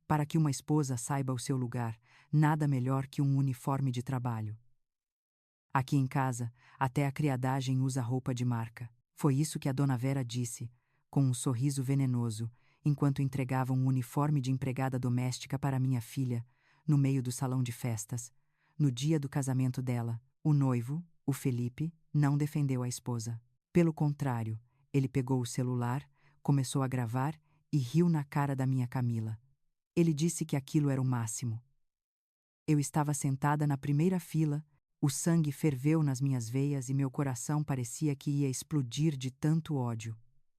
Para que uma esposa saiba o seu lugar, nada melhor que um uniforme de trabalho. Aqui em casa, até a criadagem usa roupa de marca. Foi isso que a dona Vera disse, com um sorriso venenoso, enquanto entregava um uniforme de empregada doméstica para minha filha, no meio do salão de festas. No dia do casamento dela, o noivo, o Felipe, não defendeu a esposa. Pelo contrário, ele pegou o celular, começou a gravar e riu na cara da minha Camila. Ele disse que aquilo era o máximo. Eu estava sentada na primeira fila, o sangue ferveu nas minhas veias e meu coração parecia que ia explodir de tanto ódio.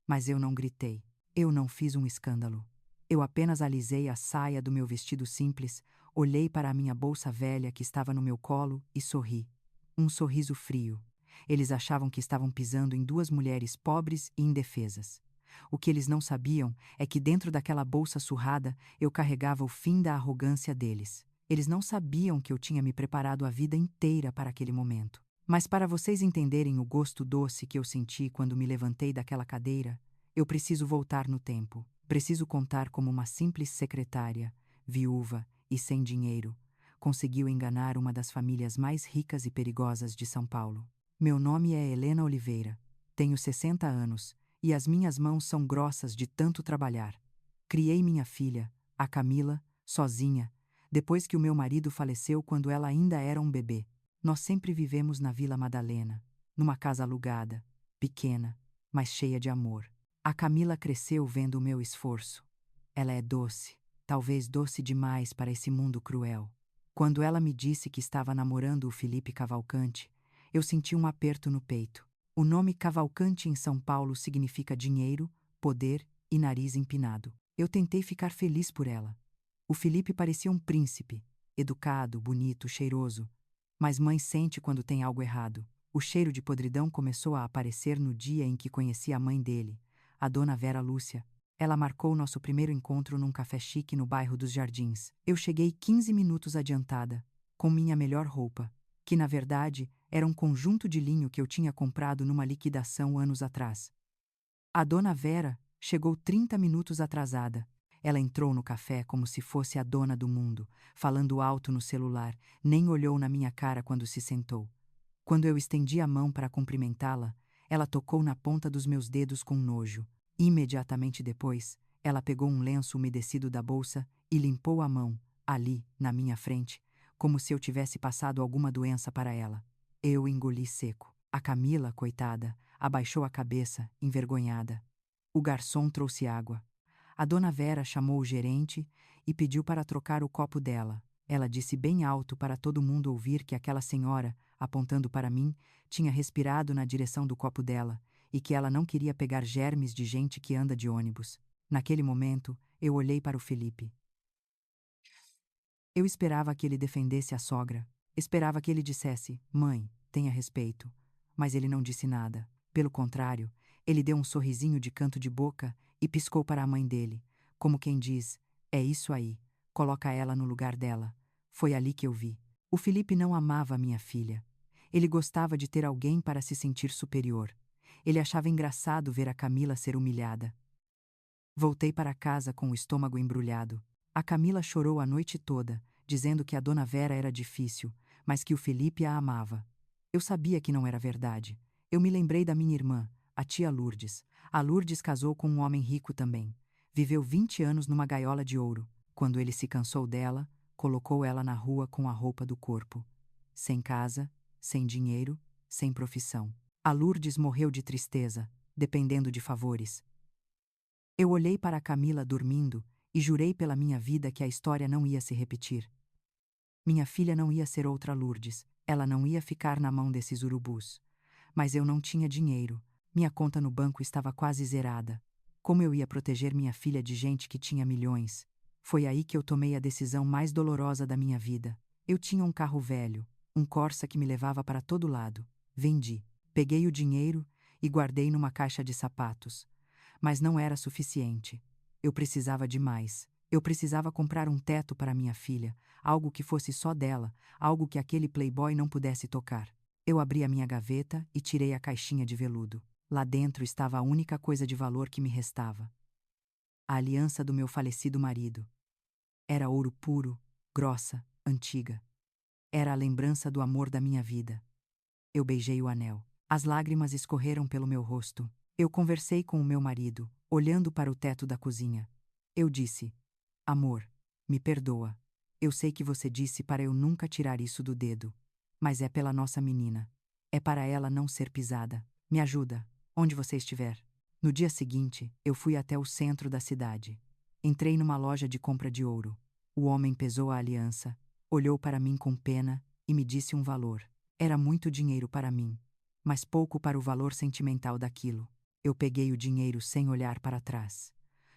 Mas eu não gritei. Eu não fiz um escândalo. Eu apenas alisei a saia do meu vestido simples, olhei para a minha bolsa velha que estava no meu colo e sorri. Um sorriso frio. Eles achavam que estavam pisando em duas mulheres pobres e indefesas. O que eles não sabiam é que dentro daquela bolsa surrada eu carregava o fim da arrogância deles. Eles não sabiam que eu tinha me preparado a vida inteira para aquele momento. Mas para vocês entenderem o gosto doce que eu senti quando me levantei daquela cadeira, eu preciso voltar no tempo. Preciso contar como uma simples secretária, viúva e sem dinheiro, conseguiu enganar uma das famílias mais ricas e perigosas de São Paulo. Meu nome é Helena Oliveira. Tenho 60 anos e as minhas mãos são grossas de tanto trabalhar. Criei minha filha, a Camila, sozinha, depois que o meu marido faleceu quando ela ainda era um bebê. Nós sempre vivemos na Vila Madalena, numa casa alugada, pequena, mas cheia de amor. A Camila cresceu vendo o meu esforço. Ela é doce, talvez doce demais para esse mundo cruel. Quando ela me disse que estava namorando o Felipe Cavalcante, eu senti um aperto no peito. O nome Cavalcante em São Paulo significa dinheiro, poder e nariz empinado. Eu tentei ficar feliz por ela. O Felipe parecia um príncipe, educado, bonito, cheiroso. Mas mãe sente quando tem algo errado. O cheiro de podridão começou a aparecer no dia em que conheci a mãe dele, a dona Vera Lúcia. Ela marcou nosso primeiro encontro num café chique no bairro dos Jardins. Eu cheguei 15 minutos adiantada, com minha melhor roupa, que na verdade era um conjunto de linho que eu tinha comprado numa liquidação anos atrás. A dona Vera chegou 30 minutos atrasada. Ela entrou no café como se fosse a dona do mundo, falando alto no celular, nem olhou na minha cara quando se sentou. Quando eu estendi a mão para cumprimentá-la, ela tocou na ponta dos meus dedos com nojo. Imediatamente depois, ela pegou um lenço umedecido da bolsa e limpou a mão, ali, na minha frente, como se eu tivesse passado alguma doença para ela. Eu engoli seco. A Camila, coitada, abaixou a cabeça, envergonhada. O garçom trouxe água. A dona Vera chamou o gerente e pediu para trocar o copo dela. Ela disse bem alto para todo mundo ouvir que aquela senhora, apontando para mim, tinha respirado na direção do copo dela e que ela não queria pegar germes de gente que anda de ônibus. Naquele momento, eu olhei para o Felipe. Eu esperava que ele defendesse a sogra. Esperava que ele dissesse: "Mãe, tenha respeito." Mas ele não disse nada. Pelo contrário, ele deu um sorrisinho de canto de boca e piscou para a mãe dele, como quem diz: "É isso aí, coloca ela no lugar dela." Foi ali que eu vi. O Felipe não amava a minha filha. Ele gostava de ter alguém para se sentir superior. Ele achava engraçado ver a Camila ser humilhada. Voltei para casa com o estômago embrulhado. A Camila chorou a noite toda, dizendo que a dona Vera era difícil, mas que o Felipe a amava. Eu sabia que não era verdade. Eu me lembrei da minha irmã, a tia Lourdes. A Lourdes casou com um homem rico também. Viveu 20 anos numa gaiola de ouro. Quando ele se cansou dela, colocou ela na rua com a roupa do corpo. Sem casa, sem dinheiro, sem profissão. A Lourdes morreu de tristeza, dependendo de favores. Eu olhei para a Camila dormindo e jurei pela minha vida que a história não ia se repetir. Minha filha não ia ser outra Lourdes, ela não ia ficar na mão desses urubus. Mas eu não tinha dinheiro, minha conta no banco estava quase zerada. Como eu ia proteger minha filha de gente que tinha milhões? Foi aí que eu tomei a decisão mais dolorosa da minha vida. Eu tinha um carro velho, um Corsa que me levava para todo lado. Vendi, peguei o dinheiro e guardei numa caixa de sapatos. Mas não era suficiente. Eu precisava de mais. Eu precisava comprar um teto para minha filha, algo que fosse só dela, algo que aquele playboy não pudesse tocar. Eu abri a minha gaveta e tirei a caixinha de veludo. Lá dentro estava a única coisa de valor que me restava: a aliança do meu falecido marido. Era ouro puro, grossa, antiga. Era a lembrança do amor da minha vida. Eu beijei o anel. As lágrimas escorreram pelo meu rosto. Eu conversei com o meu marido, olhando para o teto da cozinha. Eu disse: Amor, me perdoa. Eu sei que você disse para eu nunca tirar isso do dedo. Mas é pela nossa menina. É para ela não ser pisada. Me ajuda, onde você estiver. No dia seguinte, eu fui até o centro da cidade. Entrei numa loja de compra de ouro. O homem pesou a aliança, olhou para mim com pena e me disse um valor. Era muito dinheiro para mim, mas pouco para o valor sentimental daquilo. Eu peguei o dinheiro sem olhar para trás.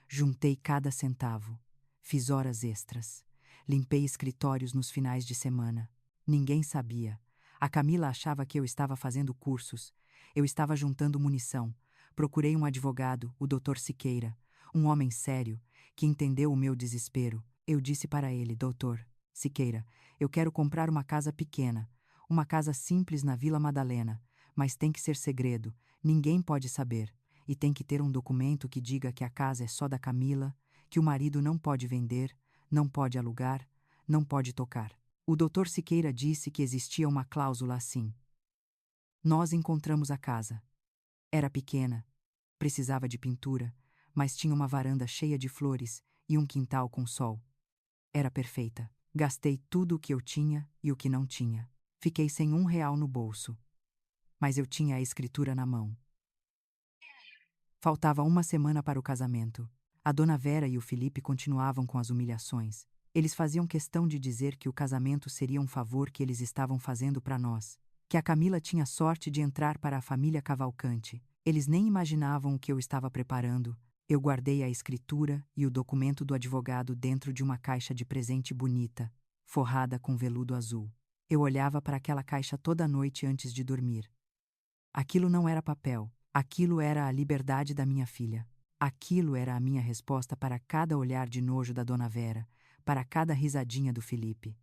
Juntei cada centavo. Fiz horas extras. Limpei escritórios nos finais de semana. Ninguém sabia. A Camila achava que eu estava fazendo cursos. Eu estava juntando munição. Procurei um advogado, o Dr. Siqueira, um homem sério, que entendeu o meu desespero. Eu disse para ele: Doutor Siqueira, eu quero comprar uma casa pequena, uma casa simples na Vila Madalena, mas tem que ser segredo, ninguém pode saber, e tem que ter um documento que diga que a casa é só da Camila, que o marido não pode vender, não pode alugar, não pode tocar. O Dr. Siqueira disse que existia uma cláusula assim. Nós encontramos a casa. Era pequena, precisava de pintura, mas tinha uma varanda cheia de flores e um quintal com sol. Era perfeita. Gastei tudo o que eu tinha e o que não tinha. Fiquei sem R$ 1 no bolso. Mas eu tinha a escritura na mão. Faltava uma semana para o casamento. A dona Vera e o Felipe continuavam com as humilhações. Eles faziam questão de dizer que o casamento seria um favor que eles estavam fazendo para nós, que a Camila tinha sorte de entrar para a família Cavalcante. Eles nem imaginavam o que eu estava preparando. Eu guardei a escritura e o documento do advogado dentro de uma caixa de presente bonita, forrada com veludo azul. Eu olhava para aquela caixa toda noite antes de dormir. Aquilo não era papel, aquilo era a liberdade da minha filha. Aquilo era a minha resposta para cada olhar de nojo da dona Vera, para cada risadinha do Felipe.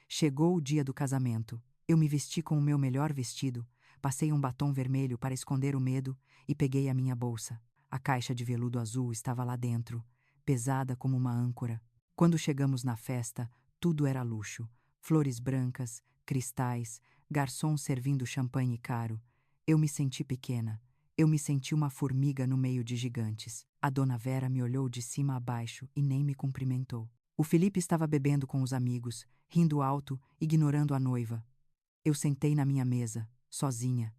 Chegou o dia do casamento. Eu me vesti com o meu melhor vestido, passei um batom vermelho para esconder o medo e peguei a minha bolsa. A caixa de veludo azul estava lá dentro, pesada como uma âncora. Quando chegamos na festa, tudo era luxo. Flores brancas, cristais, garçons servindo champanhe caro. Eu me senti pequena. Eu me senti uma formiga no meio de gigantes. A dona Vera me olhou de cima a baixo e nem me cumprimentou. O Felipe estava bebendo com os amigos, rindo alto, ignorando a noiva. Eu sentei na minha mesa, sozinha.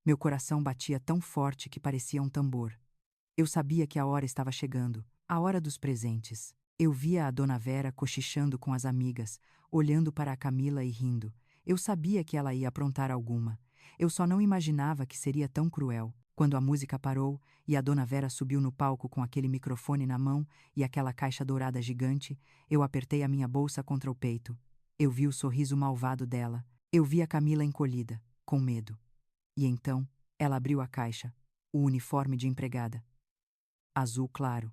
Meu coração batia tão forte que parecia um tambor. Eu sabia que a hora estava chegando, a hora dos presentes. Eu via a dona Vera cochichando com as amigas, olhando para a Camila e rindo. Eu sabia que ela ia aprontar alguma. Eu só não imaginava que seria tão cruel. Quando a música parou e a dona Vera subiu no palco com aquele microfone na mão e aquela caixa dourada gigante, eu apertei a minha bolsa contra o peito. Eu vi o sorriso malvado dela. Eu vi a Camila encolhida, com medo. E então, ela abriu a caixa, o uniforme de empregada. Azul claro,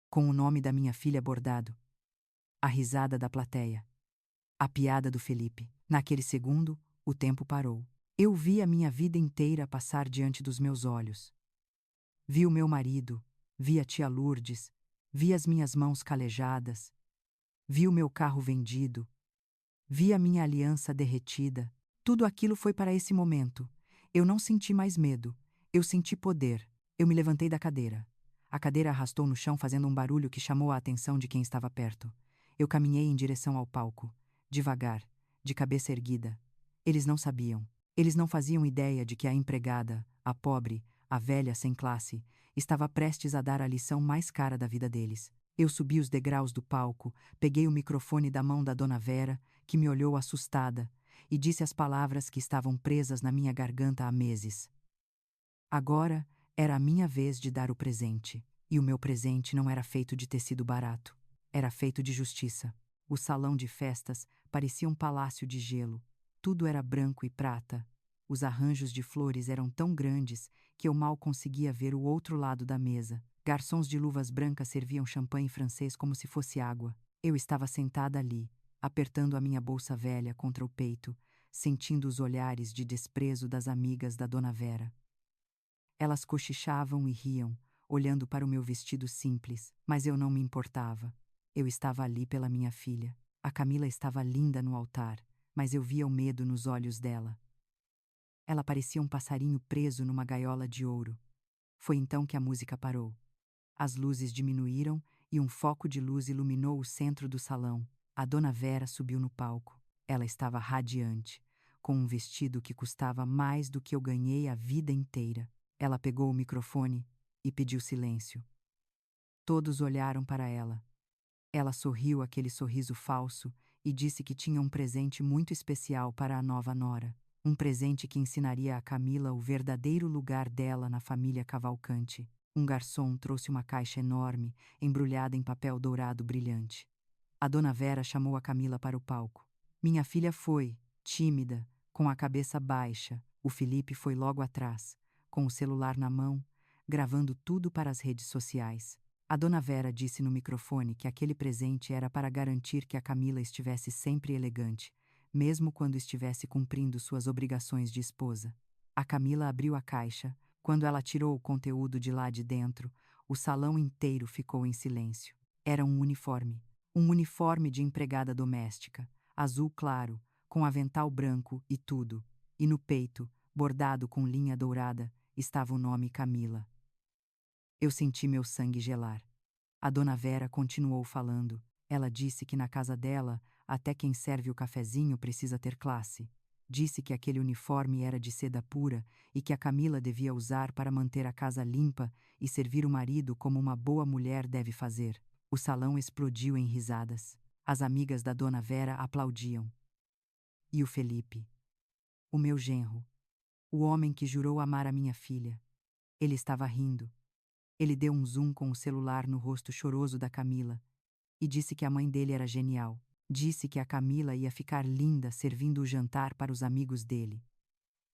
com o nome da minha filha bordado. A risada da plateia. A piada do Felipe. Naquele segundo, o tempo parou. Eu vi a minha vida inteira passar diante dos meus olhos. Vi o meu marido, vi a tia Lourdes, vi as minhas mãos calejadas, vi o meu carro vendido, vi a minha aliança derretida. Tudo aquilo foi para esse momento. Eu não senti mais medo, eu senti poder. Eu me levantei da cadeira. A cadeira arrastou no chão fazendo um barulho que chamou a atenção de quem estava perto. Eu caminhei em direção ao palco, devagar, de cabeça erguida. Eles não sabiam. Eles não faziam ideia de que a empregada, a pobre, a velha sem classe, estava prestes a dar a lição mais cara da vida deles. Eu subi os degraus do palco, peguei o microfone da mão da dona Vera, que me olhou assustada, e disse as palavras que estavam presas na minha garganta há meses. Agora era a minha vez de dar o presente, e o meu presente não era feito de tecido barato, era feito de justiça. O salão de festas parecia um palácio de gelo. Tudo era branco e prata. Os arranjos de flores eram tão grandes que eu mal conseguia ver o outro lado da mesa. Garçons de luvas brancas serviam champanhe francês como se fosse água. Eu estava sentada ali, apertando a minha bolsa velha contra o peito, sentindo os olhares de desprezo das amigas da dona Vera. Elas cochichavam e riam, olhando para o meu vestido simples, mas eu não me importava. Eu estava ali pela minha filha. A Camila estava linda no altar, mas eu via o medo nos olhos dela. Ela parecia um passarinho preso numa gaiola de ouro. Foi então que a música parou. As luzes diminuíram e um foco de luz iluminou o centro do salão. A Dona Vera subiu no palco. Ela estava radiante, com um vestido que custava mais do que eu ganhei a vida inteira. Ela pegou o microfone e pediu silêncio. Todos olharam para ela. Ela sorriu aquele sorriso falso e disse que tinha um presente muito especial para a nova nora. Um presente que ensinaria a Camila o verdadeiro lugar dela na família Cavalcante. Um garçom trouxe uma caixa enorme, embrulhada em papel dourado brilhante. A Dona Vera chamou a Camila para o palco. Minha filha foi, tímida, com a cabeça baixa. O Felipe foi logo atrás, com o celular na mão, gravando tudo para as redes sociais. A Dona Vera disse no microfone que aquele presente era para garantir que a Camila estivesse sempre elegante, mesmo quando estivesse cumprindo suas obrigações de esposa. A Camila abriu a caixa. Quando ela tirou o conteúdo de lá de dentro, o salão inteiro ficou em silêncio. Era um uniforme de empregada doméstica, azul claro, com avental branco e tudo, e no peito, bordado com linha dourada, estava o nome Camila. Eu senti meu sangue gelar. A Dona Vera continuou falando. Ela disse que na casa dela, até quem serve o cafezinho precisa ter classe. Disse que aquele uniforme era de seda pura e que a Camila devia usar para manter a casa limpa e servir o marido como uma boa mulher deve fazer. O salão explodiu em risadas. As amigas da Dona Vera aplaudiam. E o Felipe? O meu genro. O homem que jurou amar a minha filha. Ele estava rindo. Ele deu um zoom com o celular no rosto choroso da Camila e disse que a mãe dele era genial. Disse que a Camila ia ficar linda servindo o jantar para os amigos dele.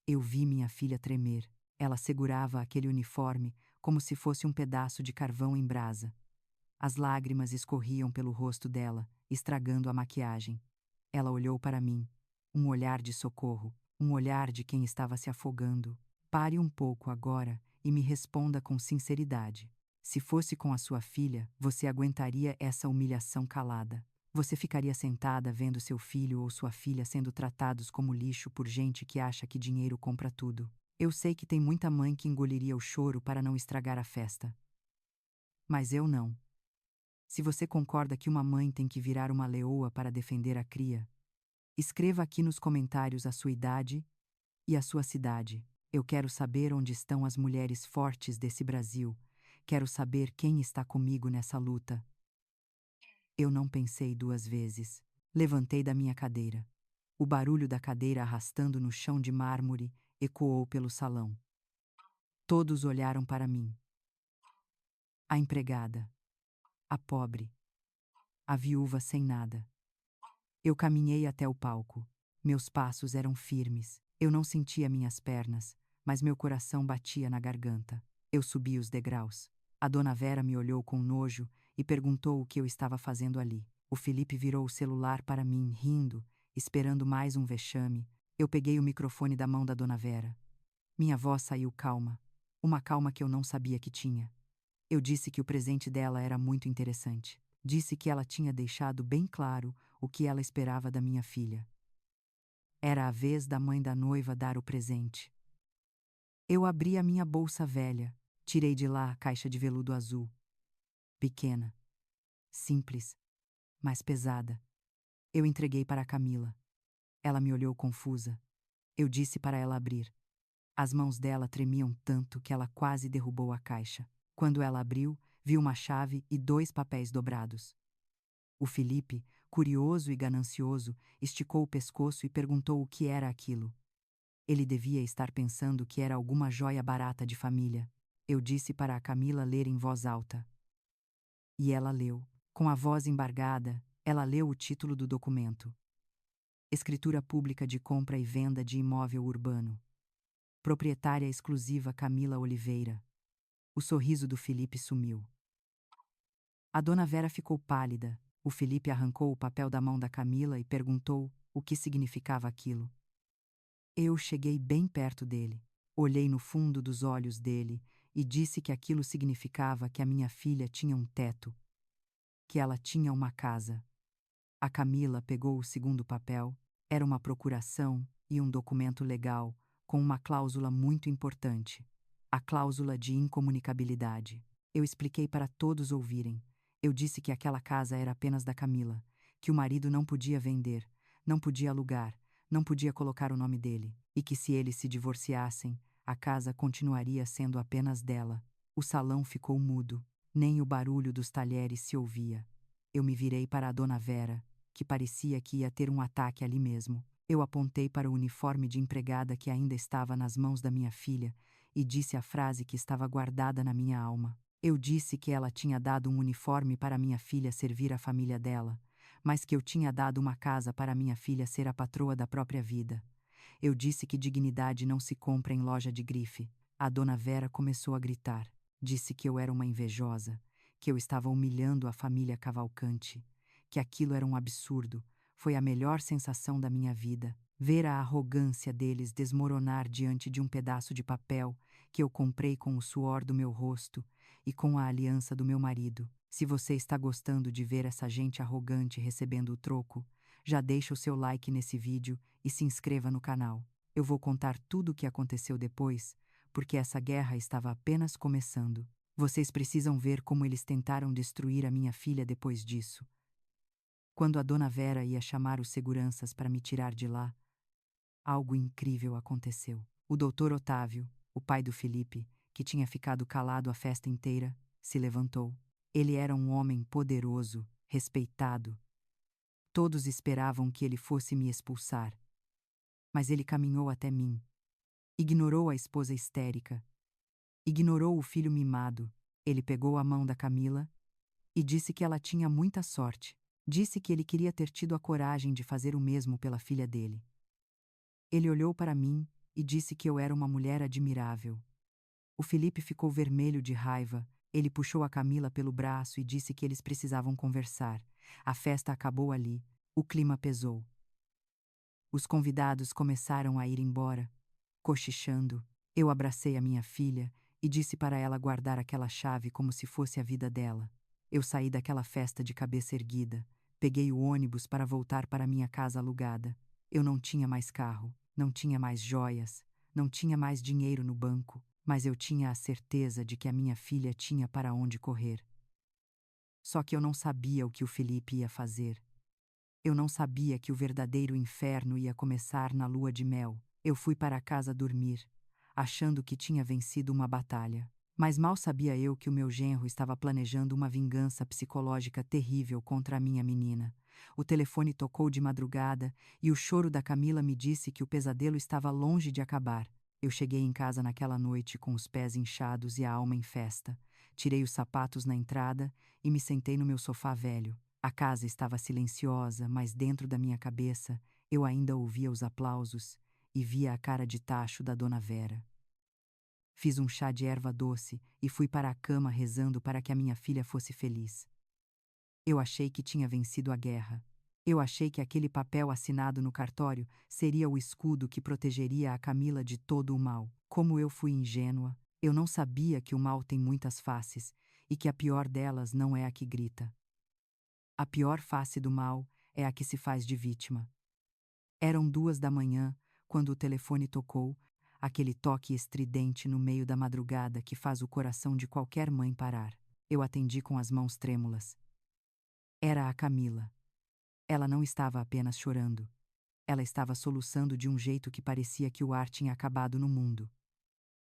Eu vi minha filha tremer. Ela segurava aquele uniforme como se fosse um pedaço de carvão em brasa. As lágrimas escorriam pelo rosto dela, estragando a maquiagem. Ela olhou para mim. Um olhar de socorro, um olhar de quem estava se afogando. Pare um pouco agora e me responda com sinceridade. Se fosse com a sua filha, você aguentaria essa humilhação calada? Você ficaria sentada vendo seu filho ou sua filha sendo tratados como lixo por gente que acha que dinheiro compra tudo? Eu sei que tem muita mãe que engoliria o choro para não estragar a festa. Mas eu não. Se você concorda que uma mãe tem que virar uma leoa para defender a cria, escreva aqui nos comentários a sua idade e a sua cidade. Eu quero saber onde estão as mulheres fortes desse Brasil. Quero saber quem está comigo nessa luta. Eu não pensei duas vezes. Levantei da minha cadeira. O barulho da cadeira arrastando no chão de mármore ecoou pelo salão. Todos olharam para mim. A empregada. A pobre. A viúva sem nada. Eu caminhei até o palco. Meus passos eram firmes. Eu não sentia minhas pernas, mas meu coração batia na garganta. Eu subi os degraus. A Dona Vera me olhou com nojo e perguntou o que eu estava fazendo ali. O Felipe virou o celular para mim, rindo, esperando mais um vexame. Eu peguei o microfone da mão da Dona Vera. Minha voz saiu calma, uma calma que eu não sabia que tinha. Eu disse que o presente dela era muito interessante. Disse que ela tinha deixado bem claro o que ela esperava da minha filha. Era a vez da mãe da noiva dar o presente. Eu abri a minha bolsa velha, tirei de lá a caixa de veludo azul. Pequena, simples, mas pesada. Eu entreguei para a Camila. Ela me olhou confusa. Eu disse para ela abrir. As mãos dela tremiam tanto que ela quase derrubou a caixa. Quando ela abriu, viu uma chave e 2 papéis dobrados. O Felipe, curioso e ganancioso, esticou o pescoço e perguntou o que era aquilo. Ele devia estar pensando que era alguma joia barata de família. Eu disse para a Camila ler em voz alta. E ela leu. Com a voz embargada, ela leu o título do documento. Escritura Pública de Compra e Venda de Imóvel Urbano. Proprietária exclusiva Camila Oliveira. O sorriso do Felipe sumiu. A Dona Vera ficou pálida. O Felipe arrancou o papel da mão da Camila e perguntou o que significava aquilo. Eu cheguei bem perto dele, olhei no fundo dos olhos dele e disse que aquilo significava que a minha filha tinha um teto. que ela tinha uma casa. A Camila pegou o segundo papel, era uma procuração e um documento legal, com uma cláusula muito importante: a cláusula de incomunicabilidade. Eu expliquei para todos ouvirem. Eu disse que aquela casa era apenas da Camila, que o marido não podia vender, não podia alugar, não podia colocar o nome dele, e que se eles se divorciassem, a casa continuaria sendo apenas dela. O salão ficou mudo, nem o barulho dos talheres se ouvia. Eu me virei para a dona Vera, que parecia que ia ter um ataque ali mesmo. Eu apontei para o uniforme de empregada que ainda estava nas mãos da minha filha e disse a frase que estava guardada na minha alma. Eu disse que ela tinha dado um uniforme para minha filha servir a família dela, mas que eu tinha dado uma casa para minha filha ser a patroa da própria vida. Eu disse que dignidade não se compra em loja de grife. A dona Vera começou a gritar. Disse que eu era uma invejosa, que eu estava humilhando a família Cavalcante, que aquilo era um absurdo. Foi a melhor sensação da minha vida, ver a arrogância deles desmoronar diante de um pedaço de papel que eu comprei com o suor do meu rosto e com a aliança do meu marido. Se você está gostando de ver essa gente arrogante recebendo o troco, já deixa o seu like nesse vídeo e se inscreva no canal. Eu vou contar tudo o que aconteceu depois, porque essa guerra estava apenas começando. Vocês precisam ver como eles tentaram destruir a minha filha depois disso. Quando a dona Vera ia chamar os seguranças para me tirar de lá, algo incrível aconteceu. O doutor Otávio, o pai do Felipe, que tinha ficado calado a festa inteira, se levantou. Ele era um homem poderoso, respeitado. Todos esperavam que ele fosse me expulsar. Mas ele caminhou até mim. Ignorou a esposa histérica. Ignorou o filho mimado. Ele pegou a mão da Camila e disse que ela tinha muita sorte. Disse que ele queria ter tido a coragem de fazer o mesmo pela filha dele. Ele olhou para mim e disse que eu era uma mulher admirável. O Felipe ficou vermelho de raiva. Ele puxou a Camila pelo braço e disse que eles precisavam conversar. A festa acabou ali. O clima pesou. Os convidados começaram a ir embora, cochichando. Eu abracei a minha filha e disse para ela guardar aquela chave como se fosse a vida dela. Eu saí daquela festa de cabeça erguida. Peguei o ônibus para voltar para minha casa alugada. Eu não tinha mais carro, não tinha mais joias, não tinha mais dinheiro no banco, mas eu tinha a certeza de que a minha filha tinha para onde correr. Só que eu não sabia o que o Felipe ia fazer. Eu não sabia que o verdadeiro inferno ia começar na lua de mel. Eu fui para casa dormir, achando que tinha vencido uma batalha. Mas mal sabia eu que o meu genro estava planejando uma vingança psicológica terrível contra a minha menina. O telefone tocou de madrugada e o choro da Camila me disse que o pesadelo estava longe de acabar. Eu cheguei em casa naquela noite com os pés inchados e a alma em festa. Tirei os sapatos na entrada e me sentei no meu sofá velho. A casa estava silenciosa, mas dentro da minha cabeça eu ainda ouvia os aplausos e via a cara de tacho da dona Vera. Fiz um chá de erva doce e fui para a cama rezando para que a minha filha fosse feliz. Eu achei que tinha vencido a guerra. Eu achei que aquele papel assinado no cartório seria o escudo que protegeria a Camila de todo o mal. Como eu fui ingênua, eu não sabia que o mal tem muitas faces e que a pior delas não é a que grita. A pior face do mal é a que se faz de vítima. Eram 2 da manhã, quando o telefone tocou, aquele toque estridente no meio da madrugada que faz o coração de qualquer mãe parar. Eu atendi com as mãos trêmulas. Era a Camila. Ela não estava apenas chorando. Ela estava soluçando de um jeito que parecia que o ar tinha acabado no mundo.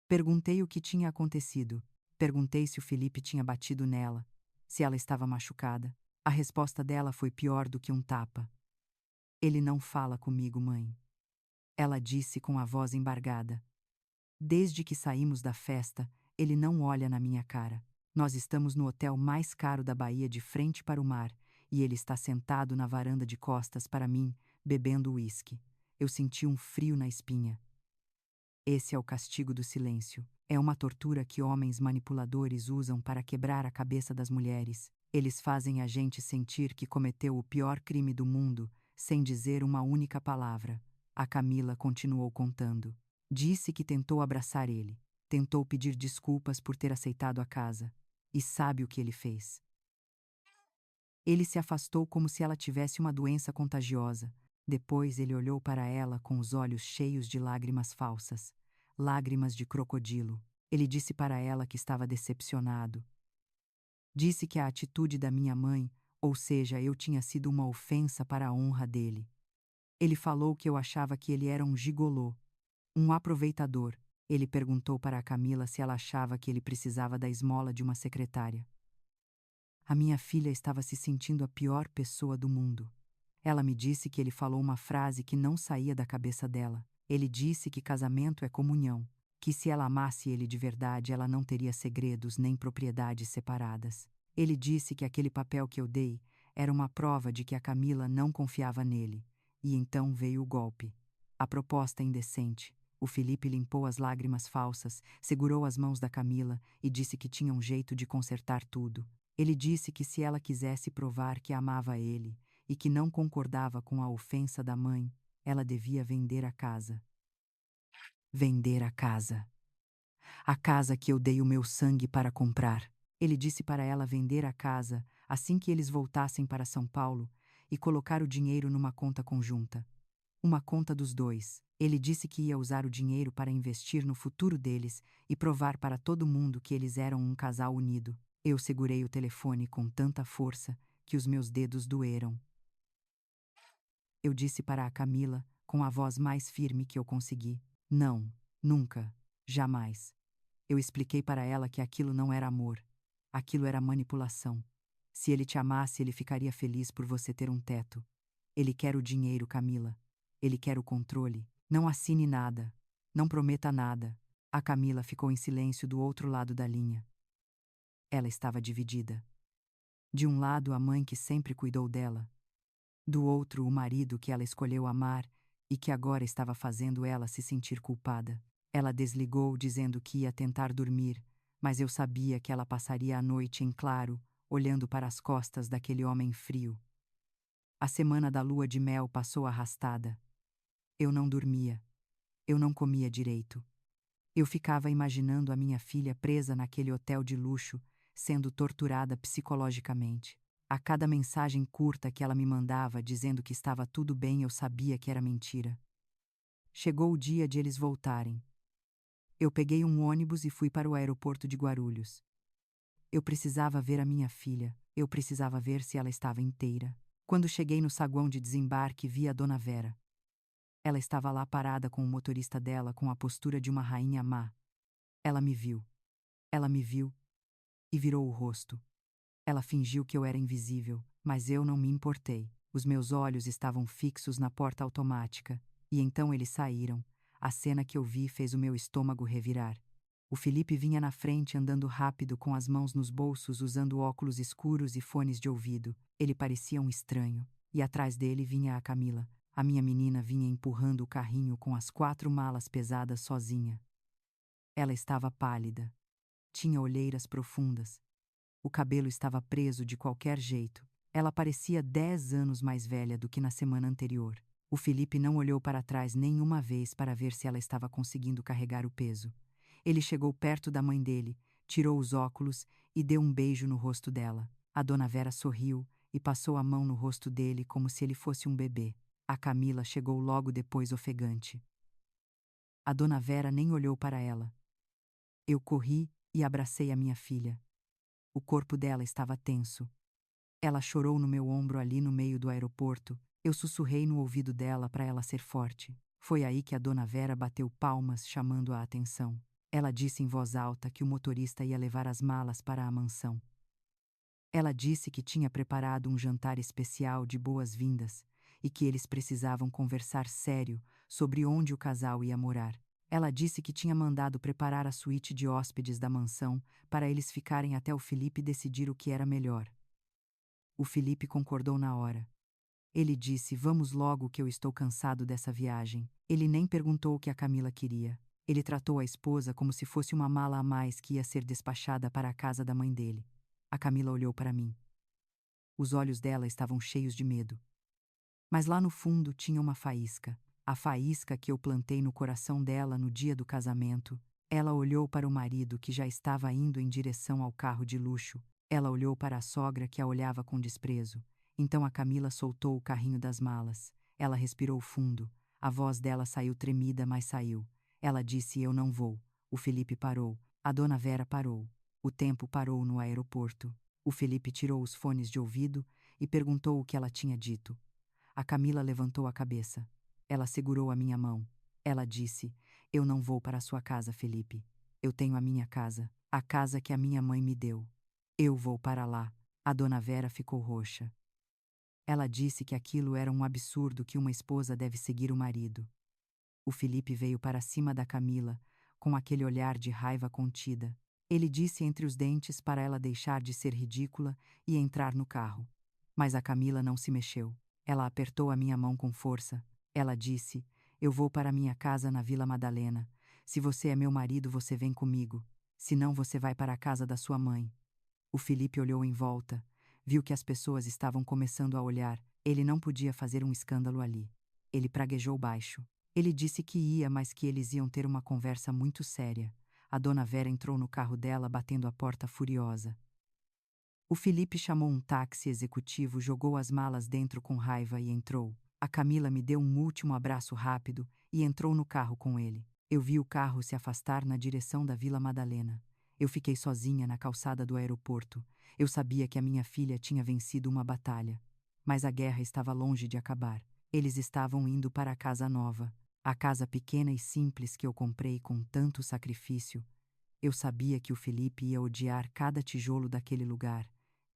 Perguntei o que tinha acontecido. Perguntei se o Felipe tinha batido nela, se ela estava machucada. A resposta dela foi pior do que um tapa. Ele não fala comigo, mãe. Ela disse com a voz embargada. Desde que saímos da festa, ele não olha na minha cara. Nós estamos no hotel mais caro da Bahia de frente para o mar, e ele está sentado na varanda de costas para mim, bebendo uísque. Eu senti um frio na espinha. Esse é o castigo do silêncio. É uma tortura que homens manipuladores usam para quebrar a cabeça das mulheres. Eles fazem a gente sentir que cometeu o pior crime do mundo, sem dizer uma única palavra. A Camila continuou contando. Disse que tentou abraçar ele, tentou pedir desculpas por ter aceitado a casa. E sabe o que ele fez? Ele se afastou como se ela tivesse uma doença contagiosa. Depois ele olhou para ela com os olhos cheios de lágrimas falsas, lágrimas de crocodilo. Ele disse para ela que estava decepcionado. Disse que a atitude da minha mãe, ou seja, eu tinha sido uma ofensa para a honra dele. Ele falou que eu achava que ele era um gigolô, um aproveitador. Ele perguntou para a Camila se ela achava que ele precisava da esmola de uma secretária. A minha filha estava se sentindo a pior pessoa do mundo. Ela me disse que ele falou uma frase que não saía da cabeça dela. Ele disse que casamento é comunhão, que se ela amasse ele de verdade, ela não teria segredos nem propriedades separadas. Ele disse que aquele papel que eu dei era uma prova de que a Camila não confiava nele. E então veio o golpe. A proposta indecente. O Felipe limpou as lágrimas falsas, segurou as mãos da Camila e disse que tinha um jeito de consertar tudo. Ele disse que se ela quisesse provar que amava ele e que não concordava com a ofensa da mãe, ela devia vender a casa. Vender a casa. A casa que eu dei o meu sangue para comprar. Ele disse para ela vender a casa assim que eles voltassem para São Paulo e colocar o dinheiro numa conta conjunta. Uma conta dos dois. Ele disse que ia usar o dinheiro para investir no futuro deles e provar para todo mundo que eles eram um casal unido. Eu segurei o telefone com tanta força que os meus dedos doeram. Eu disse para a Camila, com a voz mais firme que eu consegui: não, nunca, jamais. Eu expliquei para ela que aquilo não era amor. Aquilo era manipulação. Se ele te amasse, ele ficaria feliz por você ter um teto. Ele quer o dinheiro, Camila. Ele quer o controle. Não assine nada. Não prometa nada. A Camila ficou em silêncio do outro lado da linha. Ela estava dividida. De um lado, a mãe que sempre cuidou dela. Do outro, o marido que ela escolheu amar e que agora estava fazendo ela se sentir culpada. Ela desligou, dizendo que ia tentar dormir, mas eu sabia que ela passaria a noite em claro, olhando para as costas daquele homem frio. A semana da lua de mel passou arrastada. Eu não dormia. Eu não comia direito. Eu ficava imaginando a minha filha presa naquele hotel de luxo, sendo torturada psicologicamente. A cada mensagem curta que ela me mandava dizendo que estava tudo bem, eu sabia que era mentira. Chegou o dia de eles voltarem. Eu peguei um ônibus e fui para o aeroporto de Guarulhos. Eu precisava ver a minha filha. Eu precisava ver se ela estava inteira. Quando cheguei no saguão de desembarque, vi a Dona Vera. Ela estava lá parada com o motorista dela com a postura de uma rainha má. Ela me viu. Ela me viu e virou o rosto. Ela fingiu que eu era invisível, mas eu não me importei. Os meus olhos estavam fixos na porta automática, e então eles saíram. A cena que eu vi fez o meu estômago revirar. O Felipe vinha na frente andando rápido com as mãos nos bolsos, usando óculos escuros e fones de ouvido. Ele parecia um estranho. E atrás dele vinha a Camila. A minha menina vinha empurrando o carrinho com as 4 malas pesadas sozinha. Ela estava pálida. Tinha olheiras profundas. O cabelo estava preso de qualquer jeito. Ela parecia 10 anos mais velha do que na semana anterior. O Felipe não olhou para trás nenhuma vez para ver se ela estava conseguindo carregar o peso. Ele chegou perto da mãe dele, tirou os óculos e deu um beijo no rosto dela. A Dona Vera sorriu e passou a mão no rosto dele como se ele fosse um bebê. A Camila chegou logo depois ofegante. A Dona Vera nem olhou para ela. Eu corri e abracei a minha filha. O corpo dela estava tenso. Ela chorou no meu ombro ali no meio do aeroporto. Eu sussurrei no ouvido dela para ela ser forte. Foi aí que a Dona Vera bateu palmas, chamando a atenção. Ela disse em voz alta que o motorista ia levar as malas para a mansão. Ela disse que tinha preparado um jantar especial de boas-vindas e que eles precisavam conversar sério sobre onde o casal ia morar. Ela disse que tinha mandado preparar a suíte de hóspedes da mansão para eles ficarem até o Felipe decidir o que era melhor. O Felipe concordou na hora. Ele disse: vamos logo que eu estou cansado dessa viagem. Ele nem perguntou o que a Camila queria. Ele tratou a esposa como se fosse uma mala a mais que ia ser despachada para a casa da mãe dele. A Camila olhou para mim. Os olhos dela estavam cheios de medo. Mas lá no fundo tinha uma faísca. A faísca que eu plantei no coração dela no dia do casamento. Ela olhou para o marido que já estava indo em direção ao carro de luxo. Ela olhou para a sogra que a olhava com desprezo. Então a Camila soltou o carrinho das malas. Ela respirou fundo. A voz dela saiu tremida, mas saiu. Ela disse: "Eu não vou." O Felipe parou. A dona Vera parou. O tempo parou no aeroporto. O Felipe tirou os fones de ouvido e perguntou o que ela tinha dito. A Camila levantou a cabeça. Ela segurou a minha mão. Ela disse: "Eu não vou para a sua casa, Felipe. Eu tenho a minha casa, a casa que a minha mãe me deu. Eu vou para lá." A dona Vera ficou roxa. Ela disse que aquilo era um absurdo, que uma esposa deve seguir o marido. O Felipe veio para cima da Camila, com aquele olhar de raiva contida. Ele disse entre os dentes para ela deixar de ser ridícula e entrar no carro. Mas a Camila não se mexeu. Ela apertou a minha mão com força. Ela disse: "Eu vou para minha casa na Vila Madalena. Se você é meu marido, você vem comigo. Senão você vai para a casa da sua mãe." O Felipe olhou em volta. Viu que as pessoas estavam começando a olhar. Ele não podia fazer um escândalo ali. Ele praguejou baixo. Ele disse que ia, mas que eles iam ter uma conversa muito séria. A dona Vera entrou no carro dela, batendo a porta furiosa. O Felipe chamou um táxi executivo, jogou as malas dentro com raiva e entrou. A Camila me deu um último abraço rápido e entrou no carro com ele. Eu vi o carro se afastar na direção da Vila Madalena. Eu fiquei sozinha na calçada do aeroporto. Eu sabia que a minha filha tinha vencido uma batalha. Mas a guerra estava longe de acabar. Eles estavam indo para a casa nova. A casa pequena e simples que eu comprei com tanto sacrifício. Eu sabia que o Felipe ia odiar cada tijolo daquele lugar.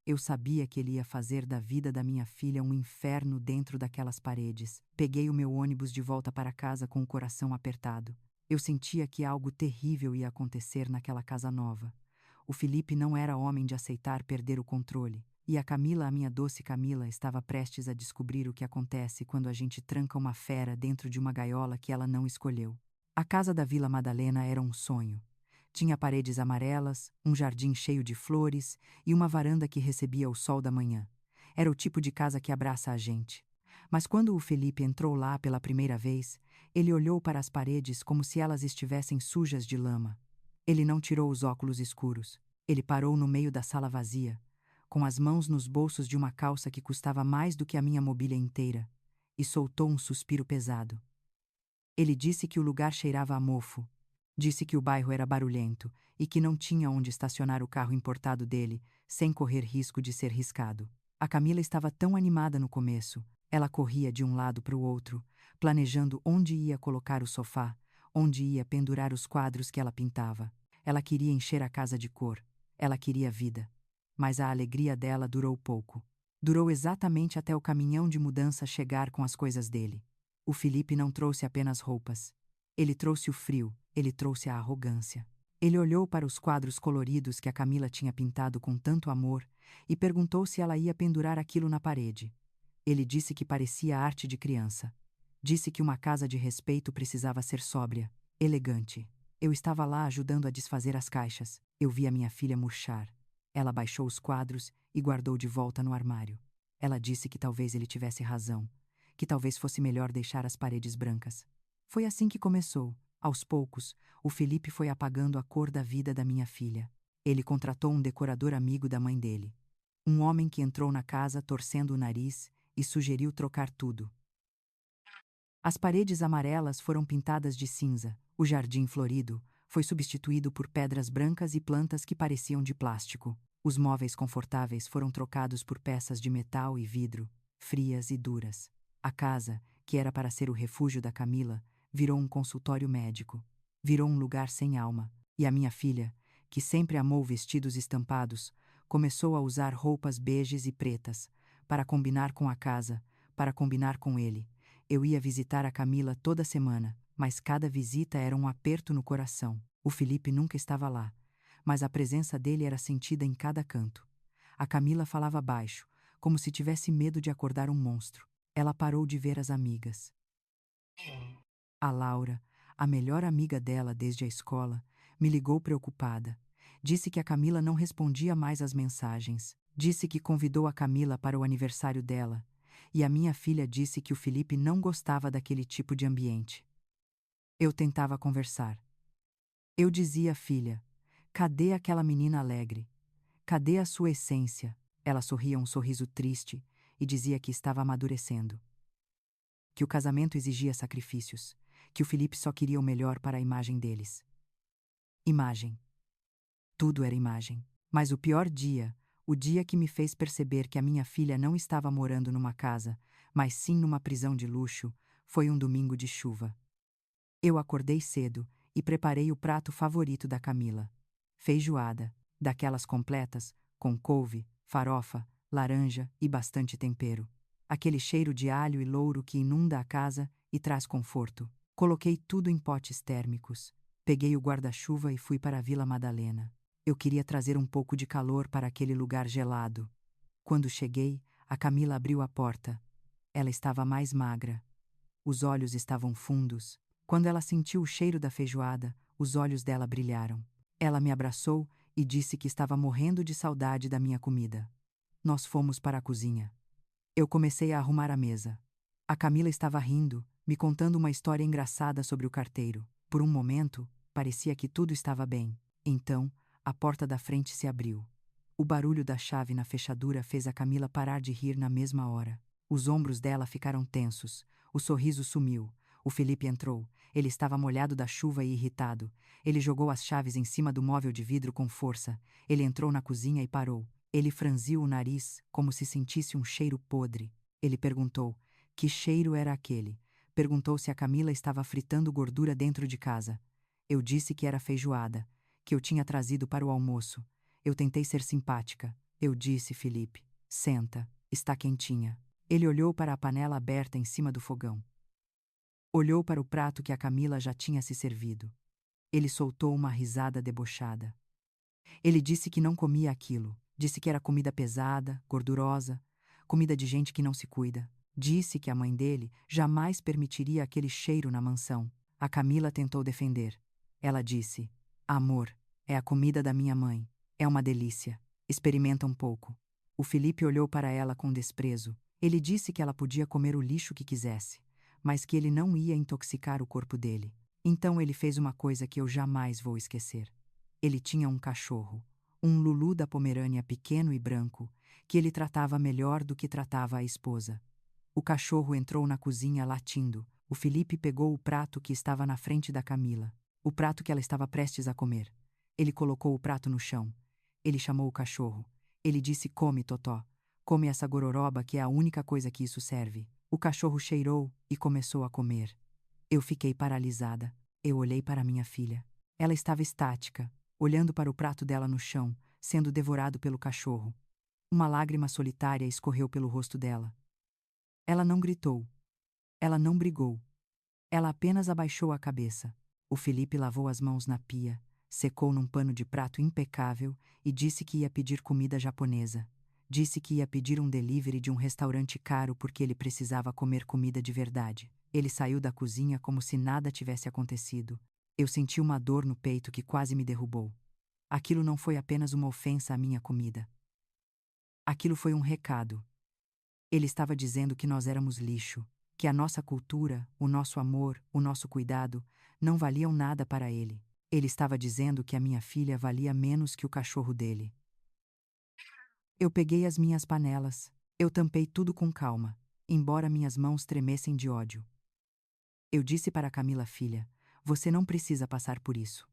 Eu sabia que ele ia fazer da vida da minha filha um inferno dentro daquelas paredes. Peguei o meu ônibus de volta para casa com o coração apertado. Eu sentia que algo terrível ia acontecer naquela casa nova. O Felipe não era homem de aceitar perder o controle. E a Camila, a minha doce Camila, estava prestes a descobrir o que acontece quando a gente tranca uma fera dentro de uma gaiola que ela não escolheu. A casa da Vila Madalena era um sonho. Tinha paredes amarelas, um jardim cheio de flores e uma varanda que recebia o sol da manhã. Era o tipo de casa que abraça a gente. Mas quando o Felipe entrou lá pela primeira vez, ele olhou para as paredes como se elas estivessem sujas de lama. Ele não tirou os óculos escuros. Ele parou no meio da sala vazia, com as mãos nos bolsos de uma calça que custava mais do que a minha mobília inteira, e soltou um suspiro pesado. Ele disse que o lugar cheirava a mofo. Disse que o bairro era barulhento e que não tinha onde estacionar o carro importado dele, sem correr risco de ser riscado. A Camila estava tão animada no começo. Ela corria de um lado para o outro, planejando onde ia colocar o sofá, onde ia pendurar os quadros que ela pintava. Ela queria encher a casa de cor. Ela queria vida. Mas a alegria dela durou pouco. Durou exatamente até o caminhão de mudança chegar com as coisas dele. O Felipe não trouxe apenas roupas. Ele trouxe o frio, ele trouxe a arrogância. Ele olhou para os quadros coloridos que a Camila tinha pintado com tanto amor e perguntou se ela ia pendurar aquilo na parede. Ele disse que parecia arte de criança. Disse que uma casa de respeito precisava ser sóbria, elegante. Eu estava lá ajudando a desfazer as caixas. Eu vi a minha filha murchar. Ela baixou os quadros e guardou de volta no armário. Ela disse que talvez ele tivesse razão, que talvez fosse melhor deixar as paredes brancas. Foi assim que começou. Aos poucos, o Felipe foi apagando a cor da vida da minha filha. Ele contratou um decorador amigo da mãe dele. Um homem que entrou na casa torcendo o nariz e sugeriu trocar tudo. As paredes amarelas foram pintadas de cinza. O jardim florido foi substituído por pedras brancas e plantas que pareciam de plástico. Os móveis confortáveis foram trocados por peças de metal e vidro, frias e duras. A casa, que era para ser o refúgio da Camila, virou um consultório médico. Virou um lugar sem alma. E a minha filha, que sempre amou vestidos estampados, começou a usar roupas beges e pretas, para combinar com a casa, para combinar com ele. Eu ia visitar a Camila toda semana, mas cada visita era um aperto no coração. O Felipe nunca estava lá, mas a presença dele era sentida em cada canto. A Camila falava baixo, como se tivesse medo de acordar um monstro. Ela parou de ver as amigas. A Laura, a melhor amiga dela desde a escola, me ligou preocupada. Disse que a Camila não respondia mais às mensagens. Disse que convidou a Camila para o aniversário dela. E a minha filha disse que o Felipe não gostava daquele tipo de ambiente. Eu tentava conversar. Eu dizia à filha: cadê aquela menina alegre? Cadê a sua essência? Ela sorria um sorriso triste e dizia que estava amadurecendo. Que o casamento exigia sacrifícios, que o Felipe só queria o melhor para a imagem deles. Imagem. Tudo era imagem. Mas o pior dia, o dia que me fez perceber que a minha filha não estava morando numa casa, mas sim numa prisão de luxo, foi um domingo de chuva. Eu acordei cedo e preparei o prato favorito da Camila. Feijoada, daquelas completas, com couve, farofa, laranja e bastante tempero. Aquele cheiro de alho e louro que inunda a casa e traz conforto. Coloquei tudo em potes térmicos. Peguei o guarda-chuva e fui para a Vila Madalena. Eu queria trazer um pouco de calor para aquele lugar gelado. Quando cheguei, a Camila abriu a porta. Ela estava mais magra. Os olhos estavam fundos. Quando ela sentiu o cheiro da feijoada, os olhos dela brilharam. Ela me abraçou e disse que estava morrendo de saudade da minha comida. Nós fomos para a cozinha. Eu comecei a arrumar a mesa. A Camila estava rindo, me contando uma história engraçada sobre o carteiro. Por um momento, parecia que tudo estava bem. Então, a porta da frente se abriu. O barulho da chave na fechadura fez a Camila parar de rir na mesma hora. Os ombros dela ficaram tensos. O sorriso sumiu. O Felipe entrou. Ele estava molhado da chuva e irritado. Ele jogou as chaves em cima do móvel de vidro com força. Ele entrou na cozinha e parou. Ele franziu o nariz, como se sentisse um cheiro podre. Ele perguntou: que cheiro era aquele? Perguntou se a Camila estava fritando gordura dentro de casa. Eu disse que era feijoada, que eu tinha trazido para o almoço. Eu tentei ser simpática. Eu disse: Felipe, senta, está quentinha. Ele olhou para a panela aberta em cima do fogão. Olhou para o prato que a Camila já tinha se servido. Ele soltou uma risada debochada. Ele disse que não comia aquilo. Disse que era comida pesada, gordurosa, comida de gente que não se cuida. Disse que a mãe dele jamais permitiria aquele cheiro na mansão. A Camila tentou defender. Ela disse: amor, é a comida da minha mãe. É uma delícia. Experimenta um pouco. O Felipe olhou para ela com desprezo. Ele disse que ela podia comer o lixo que quisesse, mas que ele não ia intoxicar o corpo dele. Então ele fez uma coisa que eu jamais vou esquecer. Ele tinha um cachorro, um Lulu da Pomerânia pequeno e branco, que ele tratava melhor do que tratava a esposa. O cachorro entrou na cozinha latindo. O Felipe pegou o prato que estava na frente da Camila, o prato que ela estava prestes a comer. Ele colocou o prato no chão. Ele chamou o cachorro. Ele disse: come, Totó. Come essa gororoba que é a única coisa que isso serve. O cachorro cheirou e começou a comer. Eu fiquei paralisada. Eu olhei para minha filha. Ela estava estática, olhando para o prato dela no chão, sendo devorado pelo cachorro. Uma lágrima solitária escorreu pelo rosto dela. Ela não gritou. Ela não brigou. Ela apenas abaixou a cabeça. O Felipe lavou as mãos na pia, secou num pano de prato impecável e disse que ia pedir comida japonesa. Disse que ia pedir um delivery de um restaurante caro porque ele precisava comer comida de verdade. Ele saiu da cozinha como se nada tivesse acontecido. Eu senti uma dor no peito que quase me derrubou. Aquilo não foi apenas uma ofensa à minha comida. Aquilo foi um recado. Ele estava dizendo que nós éramos lixo, que a nossa cultura, o nosso amor, o nosso cuidado, não valiam nada para ele. Ele estava dizendo que a minha filha valia menos que o cachorro dele. Eu peguei as minhas panelas. Eu tampei tudo com calma, embora minhas mãos tremessem de ódio. Eu disse para Camila: filha, você não precisa passar por isso.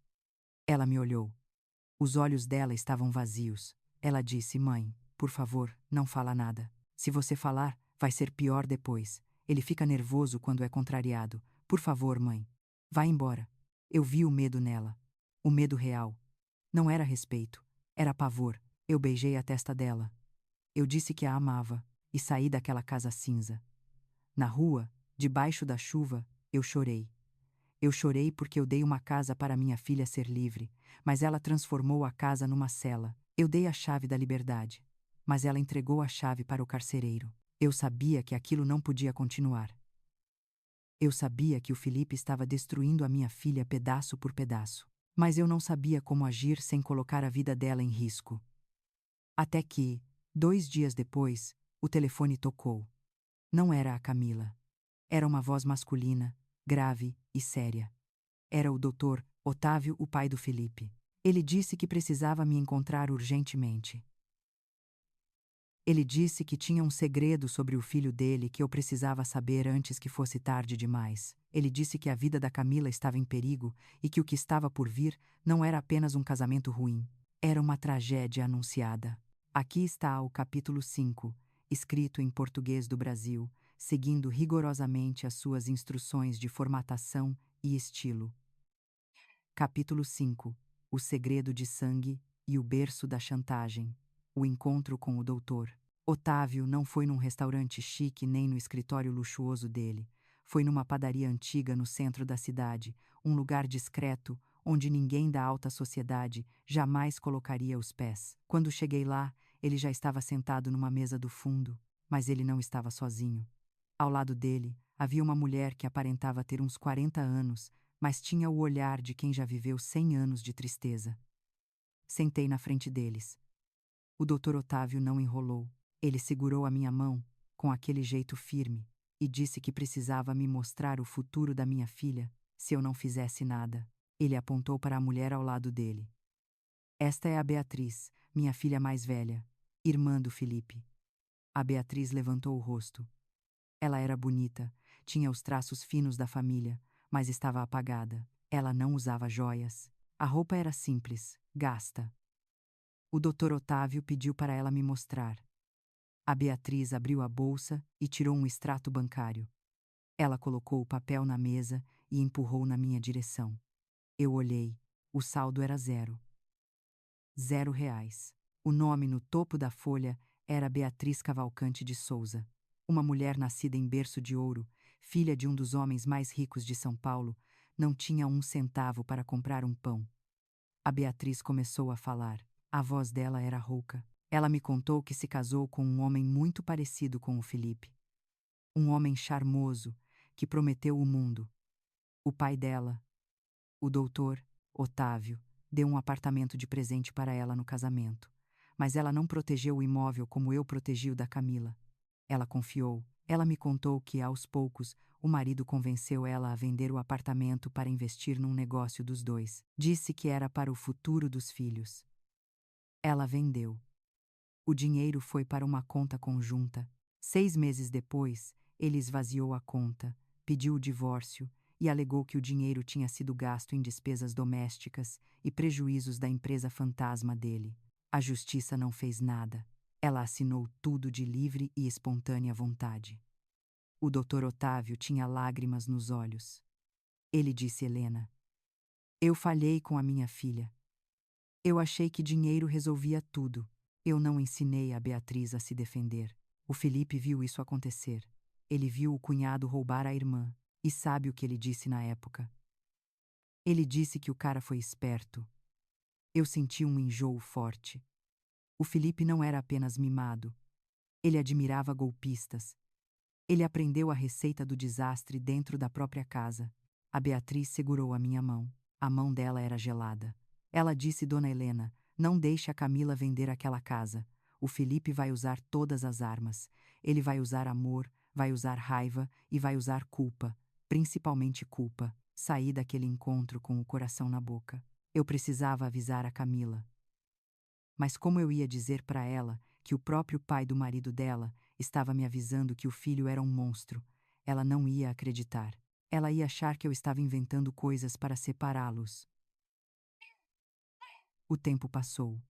Ela me olhou. Os olhos dela estavam vazios. Ela disse: mãe, por favor, não fala nada. Se você falar, vai ser pior depois. Ele fica nervoso quando é contrariado. Por favor, mãe. Vá embora. Eu vi o medo nela. O medo real. Não era respeito. Era pavor. Eu beijei a testa dela. Eu disse que a amava e saí daquela casa cinza. Na rua, debaixo da chuva, eu chorei. Eu chorei porque eu dei uma casa para minha filha ser livre, mas ela transformou a casa numa cela. Eu dei a chave da liberdade, mas ela entregou a chave para o carcereiro. Eu sabia que aquilo não podia continuar. Eu sabia que o Felipe estava destruindo a minha filha pedaço por pedaço, mas eu não sabia como agir sem colocar a vida dela em risco. Até que, 2 dias depois, o telefone tocou. Não era a Camila. Era uma voz masculina, grave e séria. Era o Dr. Otávio, o pai do Felipe. Ele disse que precisava me encontrar urgentemente. Ele disse que tinha um segredo sobre o filho dele que eu precisava saber antes que fosse tarde demais. Ele disse que a vida da Camila estava em perigo e que o que estava por vir não era apenas um casamento ruim, era uma tragédia anunciada. Aqui está o capítulo 5, escrito em português do Brasil, seguindo rigorosamente as suas instruções de formatação e estilo. Capítulo 5. O segredo de sangue e o berço da chantagem. O encontro com o doutor. Otávio não foi num restaurante chique nem no escritório luxuoso dele. Foi numa padaria antiga no centro da cidade, um lugar discreto onde ninguém da alta sociedade jamais colocaria os pés. Quando cheguei lá, ele já estava sentado numa mesa do fundo, mas ele não estava sozinho. Ao lado dele, havia uma mulher que aparentava ter uns 40 anos, mas tinha o olhar de quem já viveu 100 anos de tristeza. Sentei na frente deles. O Dr. Otávio não enrolou. Ele segurou a minha mão, com aquele jeito firme, e disse que precisava me mostrar o futuro da minha filha, se eu não fizesse nada. Ele apontou para a mulher ao lado dele. Esta é a Beatriz, minha filha mais velha, irmã do Felipe. A Beatriz levantou o rosto. Ela era bonita, tinha os traços finos da família, mas estava apagada. Ela não usava joias. A roupa era simples, gasta. O Dr. Otávio pediu para ela me mostrar. A Beatriz abriu a bolsa e tirou um extrato bancário. Ela colocou o papel na mesa e empurrou na minha direção. Eu olhei. O saldo era 0. R$ 0. O nome no topo da folha era Beatriz Cavalcante de Souza. Uma mulher nascida em berço de ouro, filha de um dos homens mais ricos de São Paulo, não tinha 1 centavo para comprar um pão. A Beatriz começou a falar. A voz dela era rouca. Ela me contou que se casou com um homem muito parecido com o Felipe. Um homem charmoso, que prometeu o mundo. O pai dela, o doutor Otávio, deu um apartamento de presente para ela no casamento. Mas ela não protegeu o imóvel como eu protegi o da Camila. Ela confiou. Ela me contou que, aos poucos, o marido convenceu ela a vender o apartamento para investir num negócio dos dois. Disse que era para o futuro dos filhos. Ela vendeu. O dinheiro foi para uma conta conjunta. 6 meses depois, ele esvaziou a conta, pediu o divórcio e alegou que o dinheiro tinha sido gasto em despesas domésticas e prejuízos da empresa fantasma dele. A justiça não fez nada. Ela assinou tudo de livre e espontânea vontade. O Dr. Otávio tinha lágrimas nos olhos. Ele disse a Helena: "Eu falhei com a minha filha. Eu achei que dinheiro resolvia tudo. Eu não ensinei a Beatriz a se defender. O Felipe viu isso acontecer. Ele viu o cunhado roubar a irmã. E sabe o que ele disse na época? Ele disse que o cara foi esperto. Eu senti um enjoo forte. O Felipe não era apenas mimado. Ele admirava golpistas. Ele aprendeu a receita do desastre dentro da própria casa. A Beatriz segurou a minha mão. A mão dela era gelada. Ela disse: Dona Helena, não deixe a Camila vender aquela casa. O Felipe vai usar todas as armas. Ele vai usar amor, vai usar raiva e vai usar culpa, principalmente culpa. Saí daquele encontro com o coração na boca. Eu precisava avisar a Camila. Mas como eu ia dizer para ela que o próprio pai do marido dela estava me avisando que o filho era um monstro? Ela não ia acreditar. Ela ia achar que eu estava inventando coisas para separá-los. O tempo passou.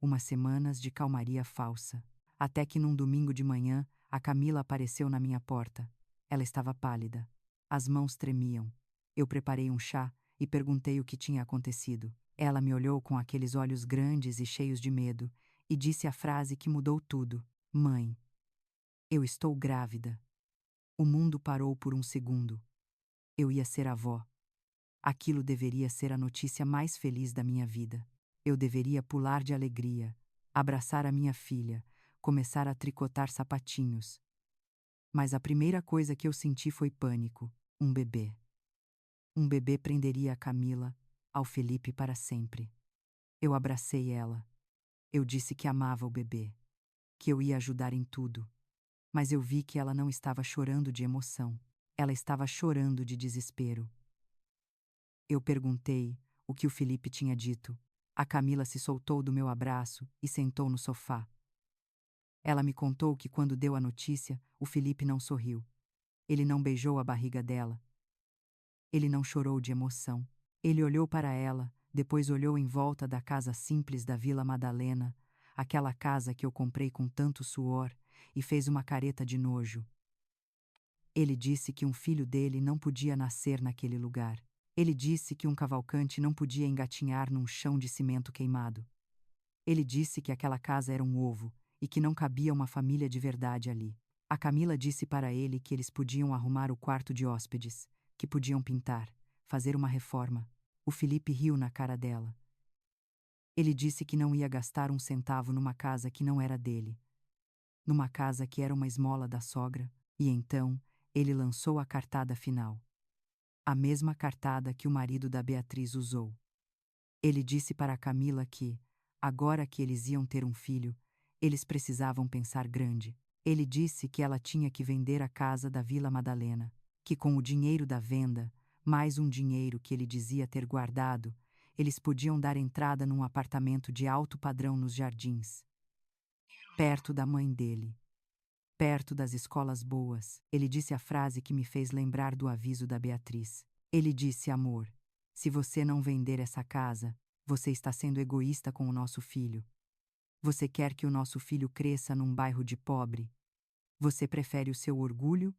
Umas semanas de calmaria falsa. Até que num domingo de manhã, a Camila apareceu na minha porta. Ela estava pálida. As mãos tremiam. Eu preparei um chá e perguntei o que tinha acontecido. Ela me olhou com aqueles olhos grandes e cheios de medo e disse a frase que mudou tudo: Mãe, eu estou grávida. O mundo parou por um segundo. Eu ia ser avó. Aquilo deveria ser a notícia mais feliz da minha vida. Eu deveria pular de alegria, abraçar a minha filha, começar a tricotar sapatinhos. Mas a primeira coisa que eu senti foi pânico. Um bebê. Um bebê prenderia a Camila ao Felipe para sempre. Eu abracei ela. Eu disse que amava o bebê, que eu ia ajudar em tudo. Mas eu vi que ela não estava chorando de emoção. Ela estava chorando de desespero. Eu perguntei o que o Felipe tinha dito. A Camila se soltou do meu abraço e sentou no sofá. Ela me contou que quando deu a notícia, o Felipe não sorriu. Ele não beijou a barriga dela. Ele não chorou de emoção. Ele olhou para ela, depois olhou em volta da casa simples da Vila Madalena, aquela casa que eu comprei com tanto suor, e fez uma careta de nojo. Ele disse que um filho dele não podia nascer naquele lugar. Ele disse que um cavalcante não podia engatinhar num chão de cimento queimado. Ele disse que aquela casa era um ovo e que não cabia uma família de verdade ali. A Camila disse para ele que eles podiam arrumar o quarto de hóspedes, que podiam pintar, fazer uma reforma. O Felipe riu na cara dela. Ele disse que não ia gastar um centavo numa casa que não era dele, numa casa que era uma esmola da sogra, e então ele lançou a cartada final. A mesma cartada que o marido da Beatriz usou. Ele disse para a Camila que, agora que eles iam ter um filho, eles precisavam pensar grande. Ele disse que ela tinha que vender a casa da Vila Madalena, que com o dinheiro da venda, mais um dinheiro que ele dizia ter guardado, eles podiam dar entrada num apartamento de alto padrão nos Jardins, perto da mãe dele, perto das escolas boas. Ele disse a frase que me fez lembrar do aviso da Beatriz. Ele disse: amor, se você não vender essa casa, você está sendo egoísta com o nosso filho. Você quer que o nosso filho cresça num bairro de pobre? Você prefere o seu orgulho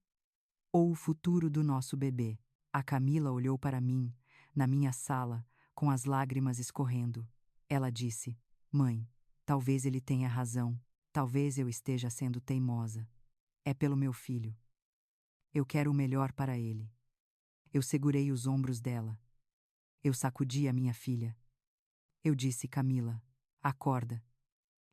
ou o futuro do nosso bebê? A Camila olhou para mim, na minha sala, com as lágrimas escorrendo. Ela disse: mãe, talvez ele tenha razão, talvez eu esteja sendo teimosa. É pelo meu filho. Eu quero o melhor para ele. Eu segurei os ombros dela. Eu sacudi a minha filha. Eu disse: Camila, acorda.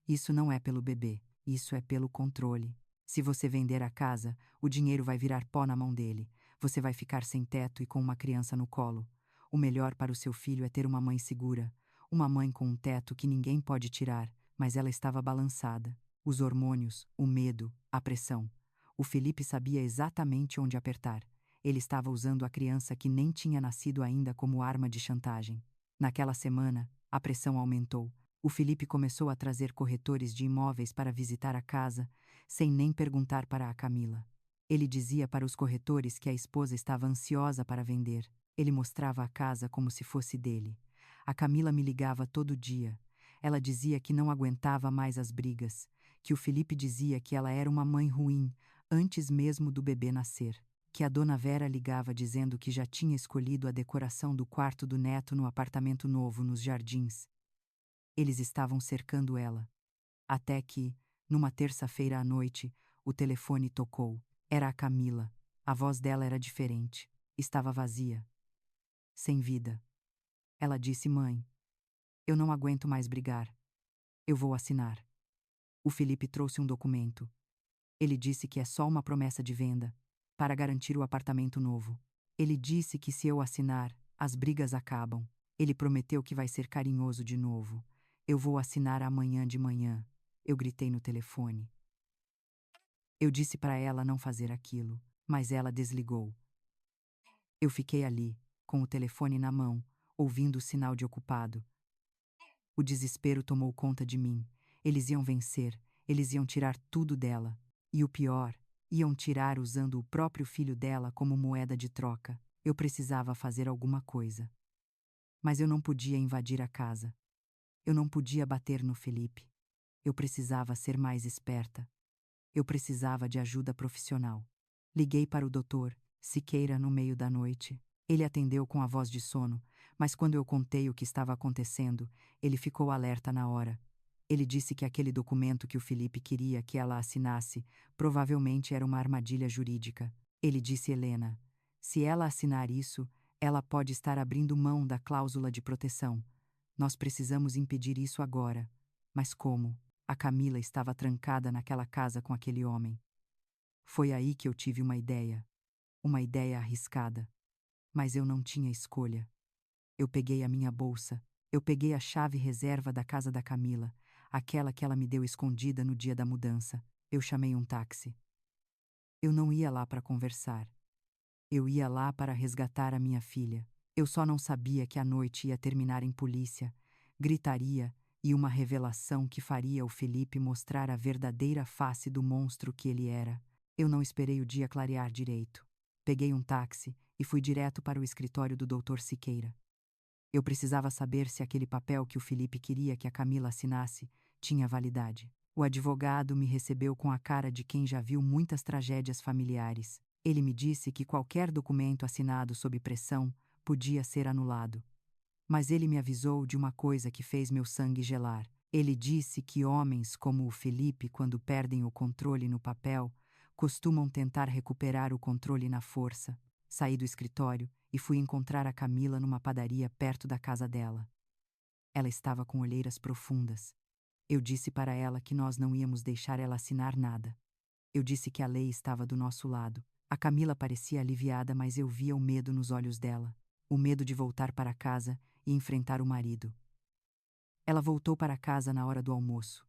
Isso não é pelo bebê, isso é pelo controle. Se você vender a casa, o dinheiro vai virar pó na mão dele. Você vai ficar sem teto e com uma criança no colo. O melhor para o seu filho é ter uma mãe segura. Uma mãe com um teto que ninguém pode tirar, mas ela estava balançada. Os hormônios, o medo, a pressão. O Felipe sabia exatamente onde apertar. Ele estava usando a criança que nem tinha nascido ainda como arma de chantagem. Naquela semana, a pressão aumentou. O Felipe começou a trazer corretores de imóveis para visitar a casa, sem nem perguntar para a Camila. Ele dizia para os corretores que a esposa estava ansiosa para vender. Ele mostrava a casa como se fosse dele. A Camila me ligava todo dia. Ela dizia que não aguentava mais as brigas, que o Felipe dizia que ela era uma mãe ruim, antes mesmo do bebê nascer, que a dona Vera ligava dizendo que já tinha escolhido a decoração do quarto do neto no apartamento novo nos Jardins. Eles estavam cercando ela. Até que, numa terça-feira à noite, o telefone tocou. Era a Camila. A voz dela era diferente. Estava vazia. Sem vida. Ela disse: mãe, eu não aguento mais brigar. Eu vou assinar. O Felipe trouxe um documento. Ele disse que é só uma promessa de venda, para garantir o apartamento novo. Ele disse que se eu assinar, as brigas acabam. Ele prometeu que vai ser carinhoso de novo. Eu vou assinar amanhã de manhã. Eu gritei no telefone. Eu disse para ela não fazer aquilo, mas ela desligou. Eu fiquei ali, com o telefone na mão, ouvindo o sinal de ocupado. O desespero tomou conta de mim. Eles iam vencer, eles iam tirar tudo dela. E o pior, iam tirar usando o próprio filho dela como moeda de troca. Eu precisava fazer alguma coisa. Mas eu não podia invadir a casa. Eu não podia bater no Felipe. Eu precisava ser mais esperta. Eu precisava de ajuda profissional. Liguei para o doutor Siqueira no meio da noite. Ele atendeu com a voz de sono, mas quando eu contei o que estava acontecendo, ele ficou alerta na hora. Ele disse que aquele documento que o Felipe queria que ela assinasse provavelmente era uma armadilha jurídica. Ele disse: Helena, se ela assinar isso, ela pode estar abrindo mão da cláusula de proteção. Nós precisamos impedir isso agora. Mas como? A Camila estava trancada naquela casa com aquele homem. Foi aí que eu tive uma ideia. Uma ideia arriscada. Mas eu não tinha escolha. Eu peguei a minha bolsa. Eu peguei a chave reserva da casa da Camila, aquela que ela me deu escondida no dia da mudança. Eu chamei um táxi. Eu não ia lá para conversar. Eu ia lá para resgatar a minha filha. Eu só não sabia que a noite ia terminar em polícia, gritaria e uma revelação que faria o Felipe mostrar a verdadeira face do monstro que ele era. Eu não esperei o dia clarear direito. Peguei um táxi e fui direto para o escritório do Dr. Siqueira. Eu precisava saber se aquele papel que o Felipe queria que a Camila assinasse tinha validade. O advogado me recebeu com a cara de quem já viu muitas tragédias familiares. Ele me disse que qualquer documento assinado sob pressão podia ser anulado. Mas ele me avisou de uma coisa que fez meu sangue gelar. Ele disse que homens como o Felipe, quando perdem o controle no papel, costumam tentar recuperar o controle na força. Saí do escritório e fui encontrar a Camila numa padaria perto da casa dela. Ela estava com olheiras profundas. Eu disse para ela que nós não íamos deixar ela assinar nada. Eu disse que a lei estava do nosso lado. A Camila parecia aliviada, mas eu via o medo nos olhos dela. O medo de voltar para casa e enfrentar o marido. Ela voltou para casa na hora do almoço.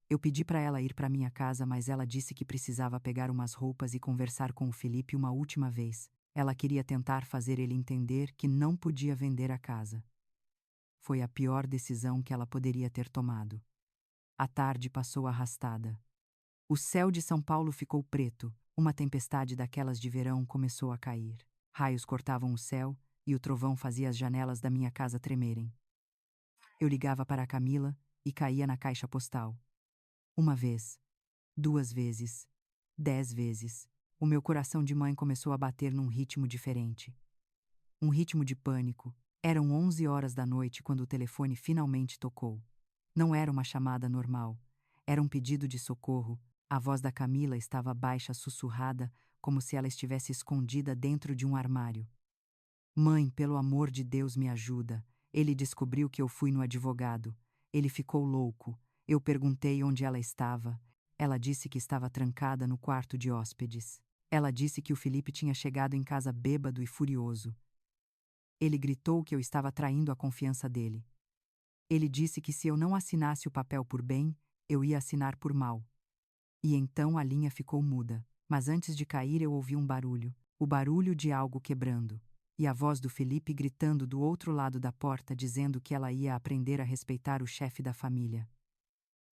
Eu pedi para ela ir para minha casa, mas ela disse que precisava pegar umas roupas e conversar com o Felipe uma última vez. Ela queria tentar fazer ele entender que não podia vender a casa. Foi a pior decisão que ela poderia ter tomado. A tarde passou arrastada. O céu de São Paulo ficou preto, uma tempestade daquelas de verão começou a cair. Raios cortavam o céu e o trovão fazia as janelas da minha casa tremerem. Eu ligava para a Camila e caía na caixa postal. Uma vez, 2 vezes, 10 vezes, o meu coração de mãe começou a bater num ritmo diferente. Um ritmo de pânico. Eram 11 horas da noite quando o telefone finalmente tocou. Não era uma chamada normal. Era um pedido de socorro. A voz da Camila estava baixa, sussurrada, como se ela estivesse escondida dentro de um armário. Mãe, pelo amor de Deus, me ajuda. Ele descobriu que eu fui no advogado. Ele ficou louco. Eu perguntei onde ela estava. Ela disse que estava trancada no quarto de hóspedes. Ela disse que o Felipe tinha chegado em casa bêbado e furioso. Ele gritou que eu estava traindo a confiança dele. Ele disse que se eu não assinasse o papel por bem, eu ia assinar por mal. E então a linha ficou muda. Mas antes de cair eu ouvi um barulho. O barulho de algo quebrando. E a voz do Felipe gritando do outro lado da porta dizendo que ela ia aprender a respeitar o chefe da família.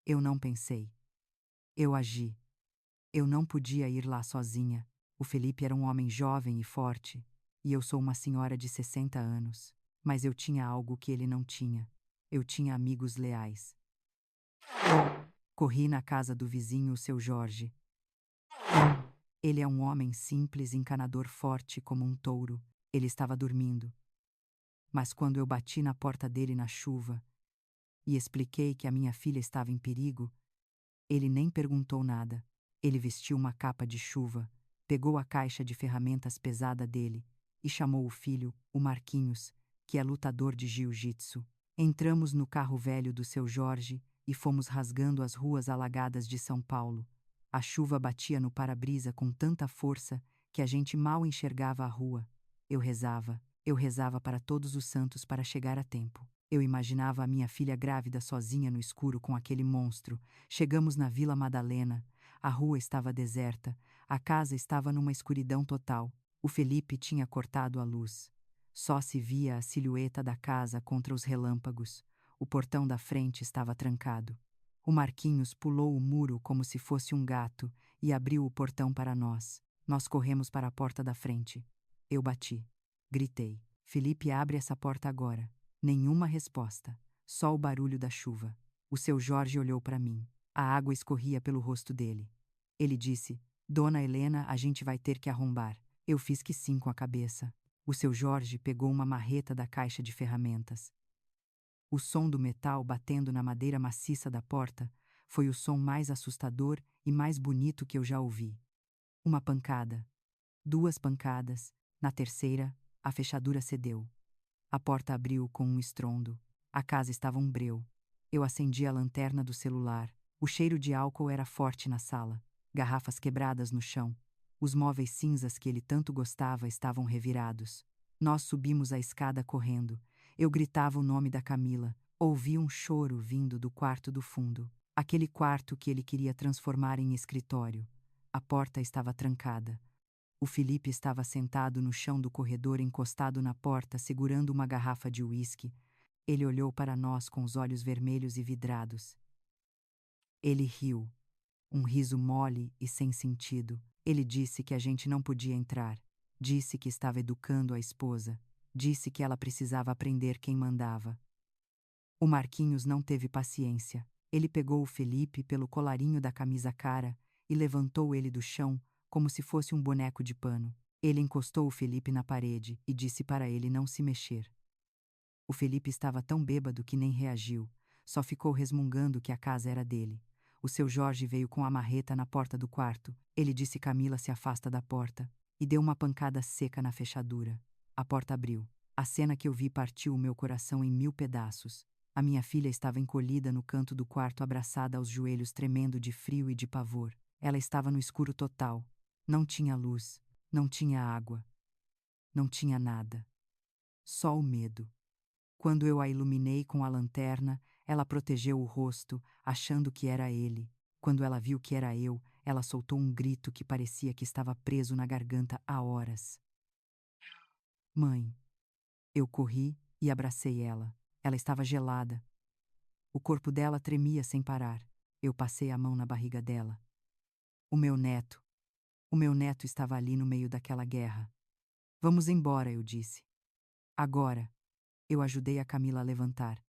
Eu não pensei. Eu agi. Eu não podia ir lá sozinha. O Felipe era um homem jovem e forte, e eu sou uma senhora de 60 anos. Mas eu tinha algo que ele não tinha. Eu tinha amigos leais. Corri na casa do vizinho, o seu Jorge. Ele é um homem simples, encanador forte como um touro. Ele estava dormindo. Mas quando eu bati na porta dele na chuva e expliquei que a minha filha estava em perigo, ele nem perguntou nada. Ele vestiu uma capa de chuva, pegou a caixa de ferramentas pesada dele e chamou o filho, o Marquinhos, que é lutador de jiu-jitsu. Entramos no carro velho do seu Jorge e fomos rasgando as ruas alagadas de São Paulo. A chuva batia no para-brisa com tanta força que a gente mal enxergava a rua. Eu rezava para todos os santos para chegar a tempo. Eu imaginava a minha filha grávida sozinha no escuro com aquele monstro. Chegamos na Vila Madalena. A rua estava deserta. A casa estava numa escuridão total. O Felipe tinha cortado a luz. Só se via a silhueta da casa contra os relâmpagos. O portão da frente estava trancado. O Marquinhos pulou o muro como se fosse um gato e abriu o portão para nós. Nós corremos para a porta da frente. Eu bati. Gritei. Felipe, abre essa porta agora. Nenhuma resposta. Só o barulho da chuva. O seu Jorge olhou para mim. A água escorria pelo rosto dele. Ele disse: Dona Helena, a gente vai ter que arrombar. Eu fiz que sim com a cabeça. O seu Jorge pegou uma marreta da caixa de ferramentas. O som do metal batendo na madeira maciça da porta foi o som mais assustador e mais bonito que eu já ouvi. Uma pancada. 2 pancadas. Na terceira, a fechadura cedeu. A porta abriu com um estrondo. A casa estava um breu. Eu acendi a lanterna do celular. O cheiro de álcool era forte na sala. Garrafas quebradas no chão. Os móveis cinzas que ele tanto gostava estavam revirados. Nós subimos a escada correndo. Eu gritava o nome da Camila. Ouvi um choro vindo do quarto do fundo. Aquele quarto que ele queria transformar em escritório. A porta estava trancada. O Felipe estava sentado no chão do corredor, encostado na porta, segurando uma garrafa de uísque. Ele olhou para nós com os olhos vermelhos e vidrados. Ele riu, um riso mole e sem sentido. Ele disse que a gente não podia entrar. Disse que estava educando a esposa. Disse que ela precisava aprender quem mandava. O Marquinhos não teve paciência. Ele pegou o Felipe pelo colarinho da camisa cara e levantou ele do chão como se fosse um boneco de pano. Ele encostou o Felipe na parede e disse para ele não se mexer. O Felipe estava tão bêbado que nem reagiu, só ficou resmungando que a casa era dele. O seu Jorge veio com a marreta na porta do quarto. Ele disse Camila se afasta da porta e deu uma pancada seca na fechadura. A porta abriu. A cena que eu vi partiu o meu coração em 1000 pedaços. A minha filha estava encolhida no canto do quarto, abraçada aos joelhos, tremendo de frio e de pavor. Ela estava no escuro total. Não tinha luz, não tinha água, não tinha nada. Só o medo. Quando eu a iluminei com a lanterna, ela protegeu o rosto, achando que era ele. Quando ela viu que era eu, ela soltou um grito que parecia que estava preso na garganta há horas. Mãe! Eu corri e abracei ela. Ela estava gelada. O corpo dela tremia sem parar. Eu passei a mão na barriga dela. O meu neto. O meu neto estava ali no meio daquela guerra. Vamos embora, eu disse. Agora. Eu ajudei a Camila a levantar.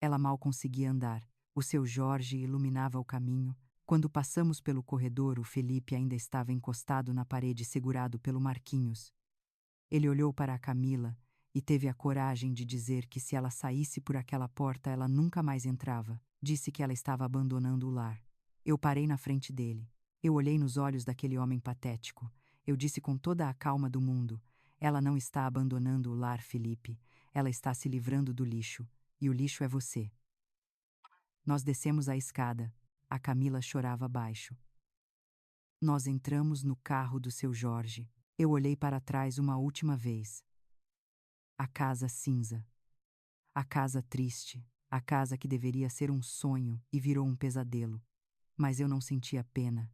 Ela mal conseguia andar. O seu Jorge iluminava o caminho. Quando passamos pelo corredor, o Felipe ainda estava encostado na parede, segurado pelo Marquinhos. Ele olhou para a Camila e teve a coragem de dizer que se ela saísse por aquela porta, ela nunca mais entrava. Disse que ela estava abandonando o lar. Eu parei na frente dele. Eu olhei nos olhos daquele homem patético. Eu disse com toda a calma do mundo: ela não está abandonando o lar, Felipe. Ela está se livrando do lixo. E o lixo é você. Nós descemos a escada. A Camila chorava baixo. Nós entramos no carro do seu Jorge. Eu olhei para trás uma última vez. A casa cinza. A casa triste. A casa que deveria ser um sonho e virou um pesadelo. Mas eu não sentia pena.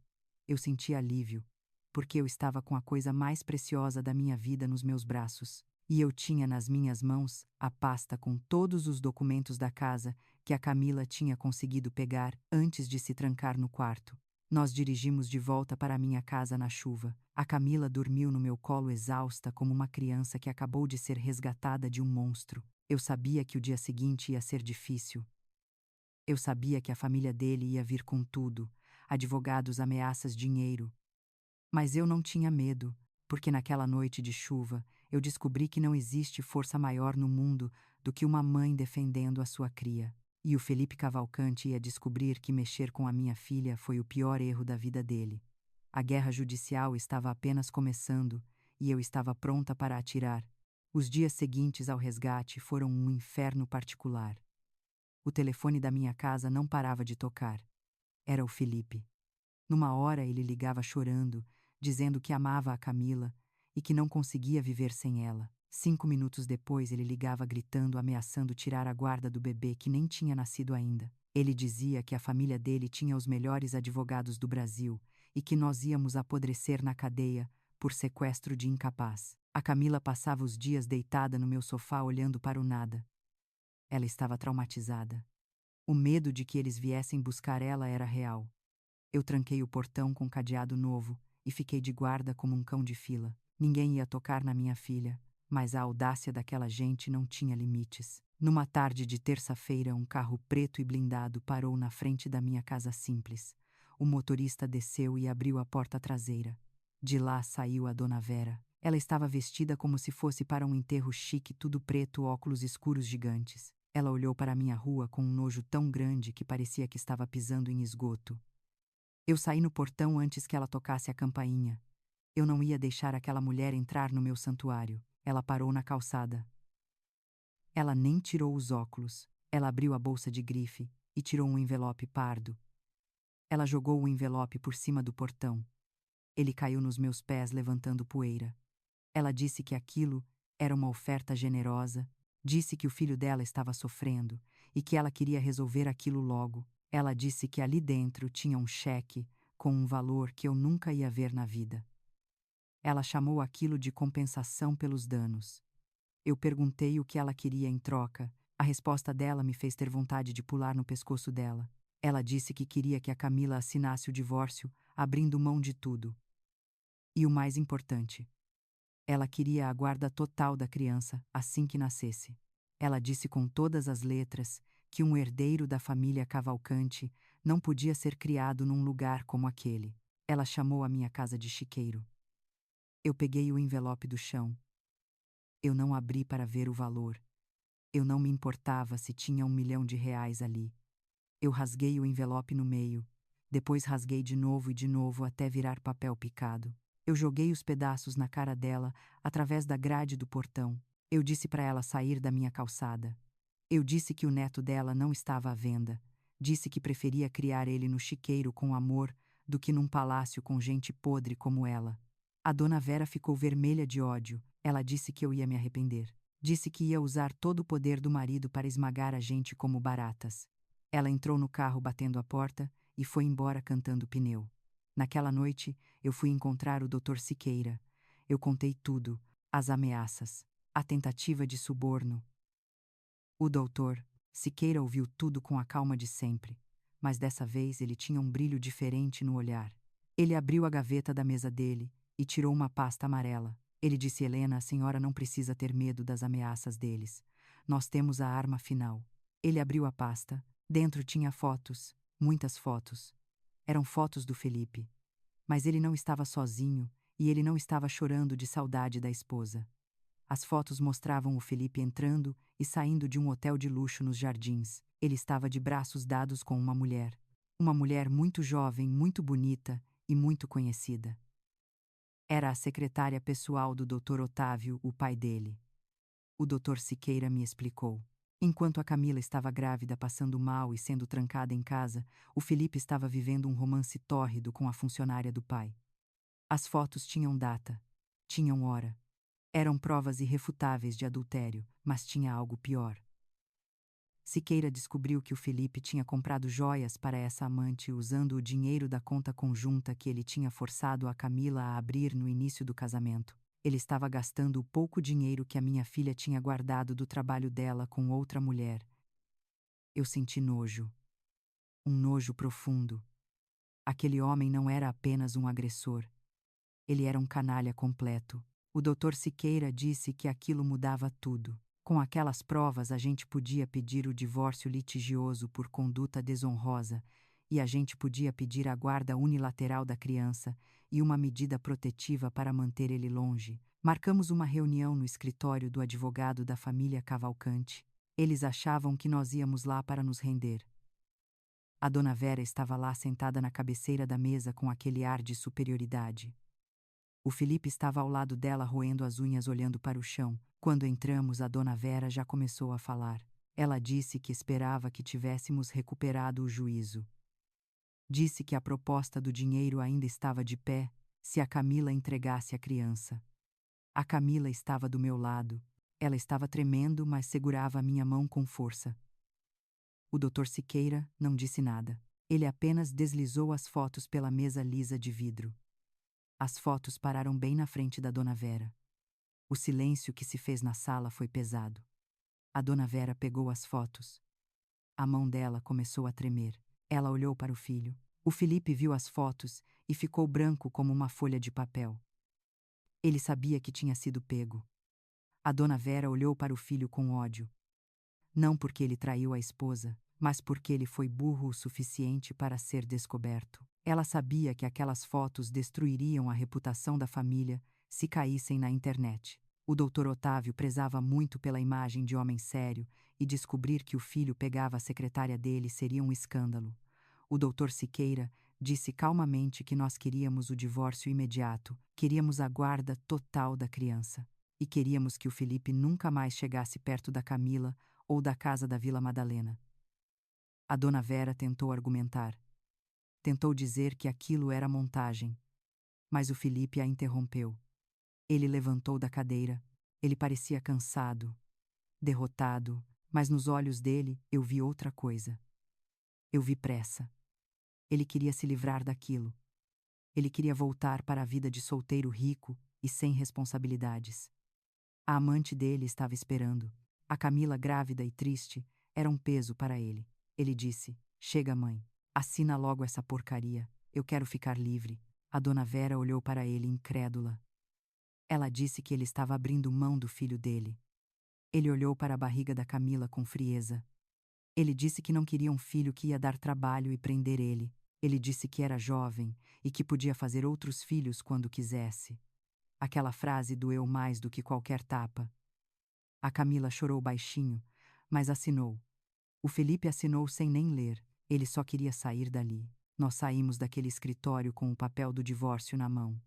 Eu sentia alívio, porque eu estava com a coisa mais preciosa da minha vida nos meus braços. E eu tinha nas minhas mãos a pasta com todos os documentos da casa que a Camila tinha conseguido pegar antes de se trancar no quarto. Nós dirigimos de volta para a minha casa na chuva. A Camila dormiu no meu colo exausta como uma criança que acabou de ser resgatada de um monstro. Eu sabia que o dia seguinte ia ser difícil. Eu sabia que a família dele ia vir com tudo, advogados, ameaças, dinheiro. Mas eu não tinha medo, porque naquela noite de chuva eu descobri que não existe força maior no mundo do que uma mãe defendendo a sua cria. E o Felipe Cavalcante ia descobrir que mexer com a minha filha foi o pior erro da vida dele. A guerra judicial estava apenas começando e eu estava pronta para atirar. Os dias seguintes ao resgate foram um inferno particular. O telefone da minha casa não parava de tocar. Era o Felipe. Numa hora ele ligava chorando, dizendo que amava a Camila e que não conseguia viver sem ela. 5 minutos depois ele ligava gritando, ameaçando tirar a guarda do bebê que nem tinha nascido ainda. Ele dizia que a família dele tinha os melhores advogados do Brasil e que nós íamos apodrecer na cadeia por sequestro de incapaz. A Camila passava os dias deitada no meu sofá olhando para o nada. Ela estava traumatizada. O medo de que eles viessem buscar ela era real. Eu tranquei o portão com cadeado novo e fiquei de guarda como um cão de fila. Ninguém ia tocar na minha filha, mas a audácia daquela gente não tinha limites. Numa tarde de terça-feira, um carro preto e blindado parou na frente da minha casa simples. O motorista desceu e abriu a porta traseira. De lá saiu a Dona Vera. Ela estava vestida como se fosse para um enterro chique, tudo preto, óculos escuros gigantes. Ela olhou para a minha rua com um nojo tão grande que parecia que estava pisando em esgoto. Eu saí no portão antes que ela tocasse a campainha. Eu não ia deixar aquela mulher entrar no meu santuário. Ela parou na calçada. Ela nem tirou os óculos. Ela abriu a bolsa de grife e tirou um envelope pardo. Ela jogou o envelope por cima do portão. Ele caiu nos meus pés levantando poeira. Ela disse que aquilo era uma oferta generosa, disse que o filho dela estava sofrendo e que ela queria resolver aquilo logo. Ela disse que ali dentro tinha um cheque com um valor que eu nunca ia ver na vida. Ela chamou aquilo de compensação pelos danos. Eu perguntei o que ela queria em troca A resposta dela me fez ter vontade de pular no pescoço dela. Ela disse que queria que a Camila assinasse o divórcio, abrindo mão de tudo. E o mais importante, ela queria a guarda total da criança assim que nascesse. Ela disse com todas as letras que um herdeiro da família Cavalcante não podia ser criado num lugar como aquele. Ela chamou a minha casa de chiqueiro. Eu peguei o envelope do chão. Eu não abri para ver o valor. Eu não me importava se tinha R$ 1.000.000 ali. Eu rasguei o envelope no meio, depois rasguei de novo até virar papel picado. Eu joguei os pedaços na cara dela, através da grade do portão. Eu disse para ela sair da minha calçada. Eu disse que o neto dela não estava à venda. Disse que preferia criar ele no chiqueiro com amor do que num palácio com gente podre como ela. A dona Vera ficou vermelha de ódio. Ela disse que eu ia me arrepender. Disse que ia usar todo o poder do marido para esmagar a gente como baratas. Ela entrou no carro batendo a porta e foi embora cantando pneu. Naquela noite, eu fui encontrar o Dr. Siqueira. Eu contei tudo, as ameaças, a tentativa de suborno. O doutor Siqueira ouviu tudo com a calma de sempre, mas dessa vez ele tinha um brilho diferente no olhar. Ele abriu a gaveta da mesa dele e tirou uma pasta amarela. Ele disse: Helena, a senhora não precisa ter medo das ameaças deles. Nós temos a arma final. Ele abriu a pasta. Dentro tinha fotos, muitas fotos. Eram fotos do Felipe. Mas ele não estava sozinho e ele não estava chorando de saudade da esposa. As fotos mostravam o Felipe entrando e saindo de um hotel de luxo nos Jardins. Ele estava de braços dados com uma mulher. Uma mulher muito jovem, muito bonita e muito conhecida. Era a secretária pessoal do Dr. Otávio, o pai dele. O Dr. Siqueira me explicou. Enquanto a Camila estava grávida, passando mal e sendo trancada em casa, o Felipe estava vivendo um romance tórrido com a funcionária do pai. As fotos tinham data, tinham hora. Eram provas irrefutáveis de adultério, mas tinha algo pior. Siqueira descobriu que o Felipe tinha comprado joias para essa amante usando o dinheiro da conta conjunta que ele tinha forçado a Camila a abrir no início do casamento. Ele estava gastando o pouco dinheiro que a minha filha tinha guardado do trabalho dela com outra mulher. Eu senti nojo. Um nojo profundo. Aquele homem não era apenas um agressor. Ele era um canalha completo. O Dr. Siqueira disse que aquilo mudava tudo. Com aquelas provas, a gente podia pedir o divórcio litigioso por conduta desonrosa e a gente podia pedir a guarda unilateral da criança e uma medida protetiva para manter ele longe. Marcamos uma reunião no escritório do advogado da família Cavalcante. Eles achavam que nós íamos lá para nos render. A dona Vera estava lá sentada na cabeceira da mesa com aquele ar de superioridade. O Felipe estava ao lado dela roendo as unhas olhando para o chão. Quando entramos, a dona Vera já começou a falar. Ela disse que esperava que tivéssemos recuperado o juízo. Disse que a proposta do dinheiro ainda estava de pé se a Camila entregasse a criança. A Camila estava do meu lado. Ela estava tremendo, mas segurava a minha mão com força. O Dr. Siqueira não disse nada. Ele apenas deslizou as fotos pela mesa lisa de vidro. As fotos pararam bem na frente da dona Vera. O silêncio que se fez na sala foi pesado. A dona Vera pegou as fotos. A mão dela começou a tremer. Ela olhou para o filho. O Felipe viu as fotos e ficou branco como uma folha de papel. Ele sabia que tinha sido pego. A dona Vera olhou para o filho com ódio. Não porque ele traiu a esposa, mas porque ele foi burro o suficiente para ser descoberto. Ela sabia que aquelas fotos destruiriam a reputação da família se caíssem na internet. O Dr. Otávio prezava muito pela imagem de homem sério e descobrir que o filho pegava a secretária dele seria um escândalo. O Dr. Siqueira disse calmamente que nós queríamos o divórcio imediato, queríamos a guarda total da criança. E queríamos que o Felipe nunca mais chegasse perto da Camila ou da casa da Vila Madalena. A dona Vera tentou argumentar. Tentou dizer que aquilo era montagem. Mas o Felipe a interrompeu. Ele levantou da cadeira. Ele parecia cansado, derrotado, mas nos olhos dele eu vi outra coisa. Eu vi pressa. Ele queria se livrar daquilo. Ele queria voltar para a vida de solteiro rico e sem responsabilidades. A amante dele estava esperando. A Camila, grávida e triste, era um peso para ele. Ele disse: "Chega, mãe. Assina logo essa porcaria. Eu quero ficar livre." A dona Vera olhou para ele incrédula. Ela disse que ele estava abrindo mão do filho dele. Ele olhou para a barriga da Camila com frieza. Ele disse que não queria um filho que ia dar trabalho e prender ele. Ele disse que era jovem e que podia fazer outros filhos quando quisesse. Aquela frase doeu mais do que qualquer tapa. A Camila chorou baixinho, mas assinou. O Felipe assinou sem nem ler. Ele só queria sair dali. Nós saímos daquele escritório com o papel do divórcio na mão.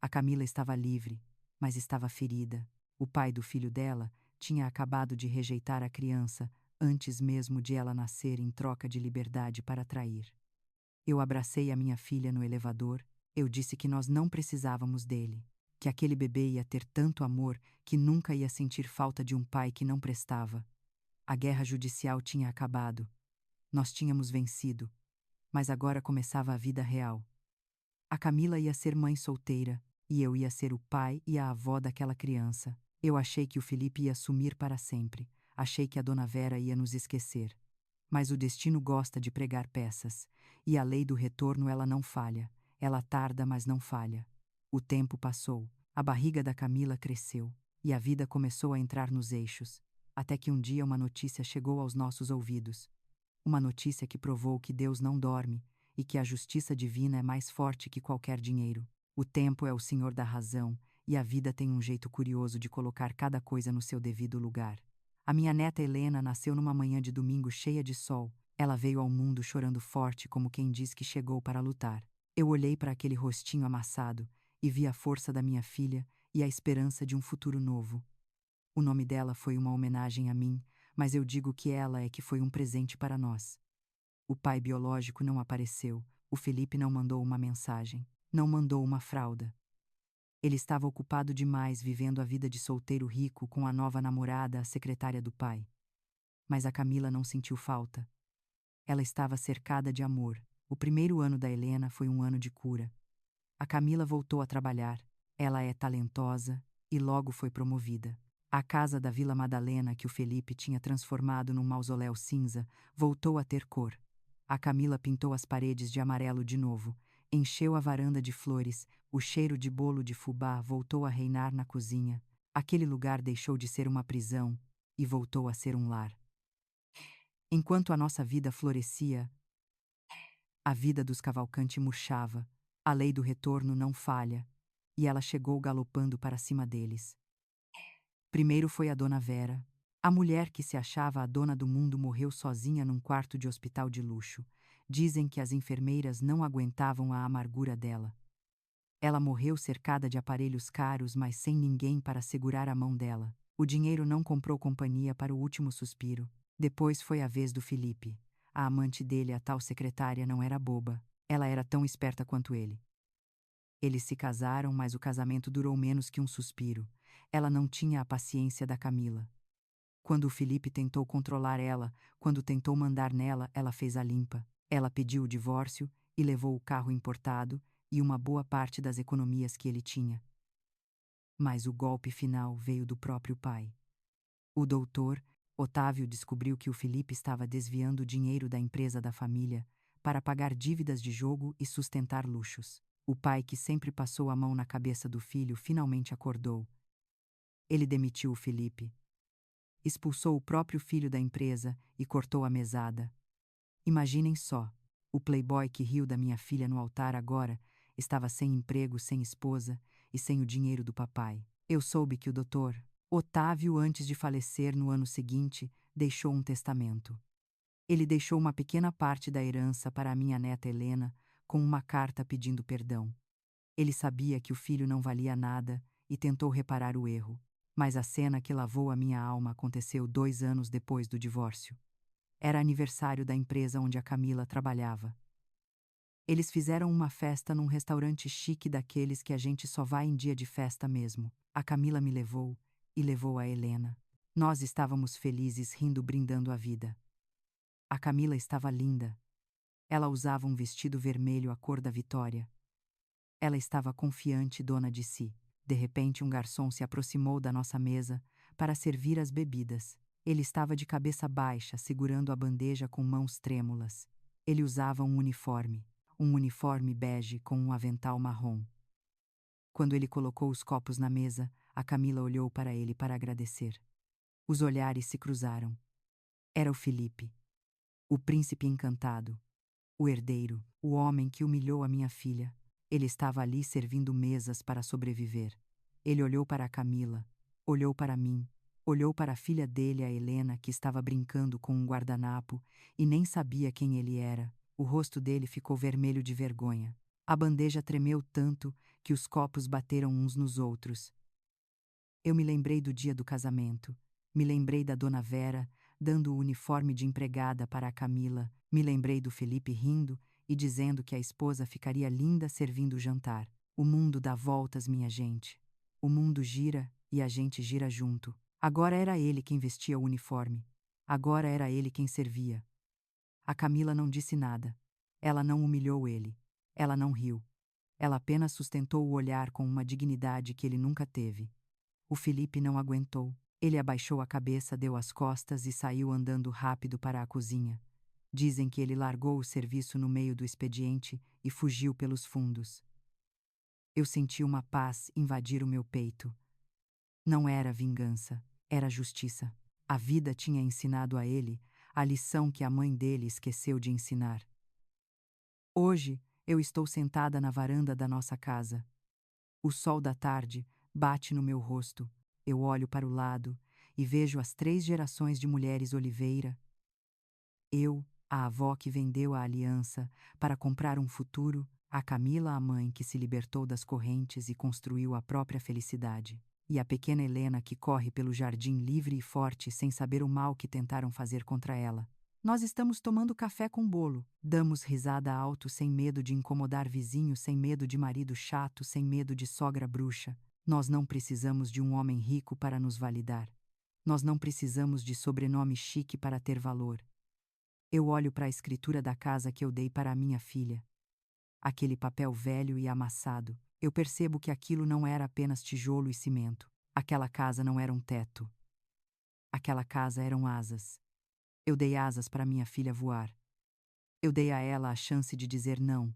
A Camila estava livre, mas estava ferida. O pai do filho dela tinha acabado de rejeitar a criança antes mesmo de ela nascer em troca de liberdade para trair. Eu abracei a minha filha no elevador. Eu disse que nós não precisávamos dele, que aquele bebê ia ter tanto amor que nunca ia sentir falta de um pai que não prestava. A guerra judicial tinha acabado. Nós tínhamos vencido, mas agora começava a vida real. A Camila ia ser mãe solteira, e eu ia ser o pai e a avó daquela criança. Eu achei que o Felipe ia sumir para sempre. Achei que a dona Vera ia nos esquecer. Mas o destino gosta de pregar peças, e a lei do retorno ela não falha. Ela tarda, mas não falha. O tempo passou, a barriga da Camila cresceu, e a vida começou a entrar nos eixos, até que um dia uma notícia chegou aos nossos ouvidos. Uma notícia que provou que Deus não dorme e que a justiça divina é mais forte que qualquer dinheiro. O tempo é o senhor da razão, e a vida tem um jeito curioso de colocar cada coisa no seu devido lugar. A minha neta Helena nasceu numa manhã de domingo cheia de sol. Ela veio ao mundo chorando forte como quem diz que chegou para lutar. Eu olhei para aquele rostinho amassado e vi a força da minha filha e a esperança de um futuro novo. O nome dela foi uma homenagem a mim, mas eu digo que ela é que foi um presente para nós. O pai biológico não apareceu, o Felipe não mandou uma mensagem, não mandou uma fralda. Ele estava ocupado demais vivendo a vida de solteiro rico com a nova namorada, a secretária do pai. Mas a Camila não sentiu falta. Ela estava cercada de amor. O primeiro ano da Helena foi um ano de cura. A Camila voltou a trabalhar. Ela é talentosa e logo foi promovida. A casa da Vila Madalena que o Felipe tinha transformado num mausoléu cinza voltou a ter cor. A Camila pintou as paredes de amarelo de novo, encheu a varanda de flores, o cheiro de bolo de fubá voltou a reinar na cozinha. Aquele lugar deixou de ser uma prisão e voltou a ser um lar. Enquanto a nossa vida florescia, a vida dos Cavalcante murchava. A lei do retorno não falha, e ela chegou galopando para cima deles. Primeiro foi a dona Vera. A mulher que se achava a dona do mundo morreu sozinha num quarto de hospital de luxo. Dizem que as enfermeiras não aguentavam a amargura dela. Ela morreu cercada de aparelhos caros, mas sem ninguém para segurar a mão dela. O dinheiro não comprou companhia para o último suspiro. Depois foi a vez do Felipe. A amante dele, a tal secretária, não era boba. Ela era tão esperta quanto ele. Eles se casaram, mas o casamento durou menos que um suspiro. Ela não tinha a paciência da Camila. Quando o Felipe tentou controlar ela, quando tentou mandar nela, ela fez a limpa. Ela pediu o divórcio e levou o carro importado e uma boa parte das economias que ele tinha. Mas o golpe final veio do próprio pai. O doutor, Otávio, descobriu que o Felipe estava desviando o dinheiro da empresa da família para pagar dívidas de jogo e sustentar luxos. O pai, que sempre passou a mão na cabeça do filho, finalmente acordou. Ele demitiu o Felipe, expulsou o próprio filho da empresa e cortou a mesada. Imaginem só, o playboy que riu da minha filha no altar agora estava sem emprego, sem esposa e sem o dinheiro do papai. Eu soube que o doutor Otávio, antes de falecer no ano seguinte, deixou um testamento. Ele deixou uma pequena parte da herança para a minha neta Helena, com uma carta pedindo perdão. Ele sabia que o filho não valia nada e tentou reparar o erro, mas a cena que lavou a minha alma aconteceu 2 anos depois do divórcio. Era aniversário da empresa onde a Camila trabalhava. Eles fizeram uma festa num restaurante chique daqueles que a gente só vai em dia de festa mesmo. A Camila me levou e levou a Helena. Nós estávamos felizes, rindo, brindando a vida. A Camila estava linda. Ela usava um vestido vermelho, a cor da vitória. Ela estava confiante, dona de si. De repente, um garçom se aproximou da nossa mesa para servir as bebidas. Ele estava de cabeça baixa, segurando a bandeja com mãos trêmulas. Ele usava um uniforme bege com um avental marrom. Quando ele colocou os copos na mesa, a Camila olhou para ele para agradecer. Os olhares se cruzaram. Era o Felipe, o príncipe encantado, o herdeiro, o homem que humilhou a minha filha. Ele estava ali servindo mesas para sobreviver. Ele olhou para a Camila, olhou para mim, olhou para a filha dele, a Helena, que estava brincando com um guardanapo e nem sabia quem ele era. O rosto dele ficou vermelho de vergonha. A bandeja tremeu tanto que os copos bateram uns nos outros. Eu me lembrei do dia do casamento. Me lembrei da Dona Vera, dando o uniforme de empregada para a Camila. Me lembrei do Felipe rindo e dizendo que a esposa ficaria linda servindo o jantar. O mundo dá voltas, minha gente. O mundo gira e a gente gira junto. Agora era ele quem vestia o uniforme. Agora era ele quem servia. A Camila não disse nada. Ela não humilhou ele. Ela não riu. Ela apenas sustentou o olhar com uma dignidade que ele nunca teve. O Felipe não aguentou. Ele abaixou a cabeça, deu as costas e saiu andando rápido para a cozinha. Dizem que ele largou o serviço no meio do expediente e fugiu pelos fundos. Eu senti uma paz invadir o meu peito. Não era vingança, era justiça. A vida tinha ensinado a ele a lição que a mãe dele esqueceu de ensinar. Hoje, eu estou sentada na varanda da nossa casa. O sol da tarde bate no meu rosto. Eu olho para o lado e vejo as 3 gerações de mulheres Oliveira. Eu, a avó que vendeu a aliança para comprar um futuro, a Camila, a mãe que se libertou das correntes e construiu a própria felicidade, e a pequena Helena que corre pelo jardim livre e forte sem saber o mal que tentaram fazer contra ela. Nós estamos tomando café com bolo, damos risada alto sem medo de incomodar vizinhos, sem medo de marido chato, sem medo de sogra bruxa. Nós não precisamos de um homem rico para nos validar. Nós não precisamos de sobrenome chique para ter valor. Eu olho para a escritura da casa que eu dei para a minha filha. Aquele papel velho e amassado. Eu percebo que aquilo não era apenas tijolo e cimento. Aquela casa não era um teto. Aquela casa eram asas. Eu dei asas para minha filha voar. Eu dei a ela a chance de dizer não.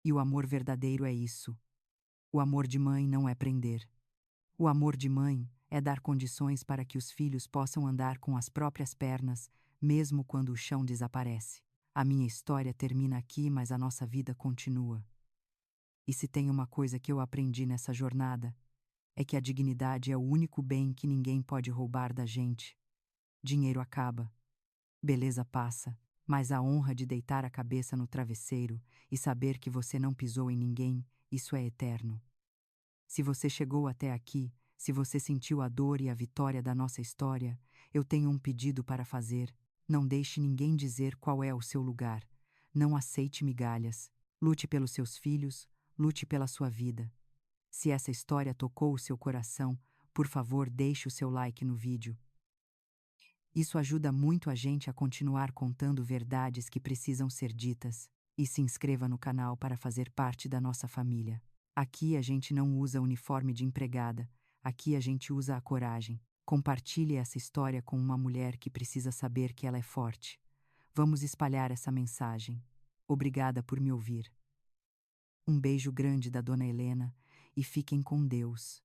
E o amor verdadeiro é isso. O amor de mãe não é prender. O amor de mãe é dar condições para que os filhos possam andar com as próprias pernas, mesmo quando o chão desaparece. A minha história termina aqui, mas a nossa vida continua. E se tem uma coisa que eu aprendi nessa jornada, é que a dignidade é o único bem que ninguém pode roubar da gente. Dinheiro acaba. Beleza passa, mas a honra de deitar a cabeça no travesseiro e saber que você não pisou em ninguém, isso é eterno. Se você chegou até aqui, se você sentiu a dor e a vitória da nossa história, eu tenho um pedido para fazer. Não deixe ninguém dizer qual é o seu lugar. Não aceite migalhas. Lute pelos seus filhos, lute pela sua vida. Se essa história tocou o seu coração, por favor, deixe o seu like no vídeo. Isso ajuda muito a gente a continuar contando verdades que precisam ser ditas. E se inscreva no canal para fazer parte da nossa família. Aqui a gente não usa uniforme de empregada, aqui a gente usa a coragem. Compartilhe essa história com uma mulher que precisa saber que ela é forte. Vamos espalhar essa mensagem. Obrigada por me ouvir. Um beijo grande da Dona Helena e fiquem com Deus.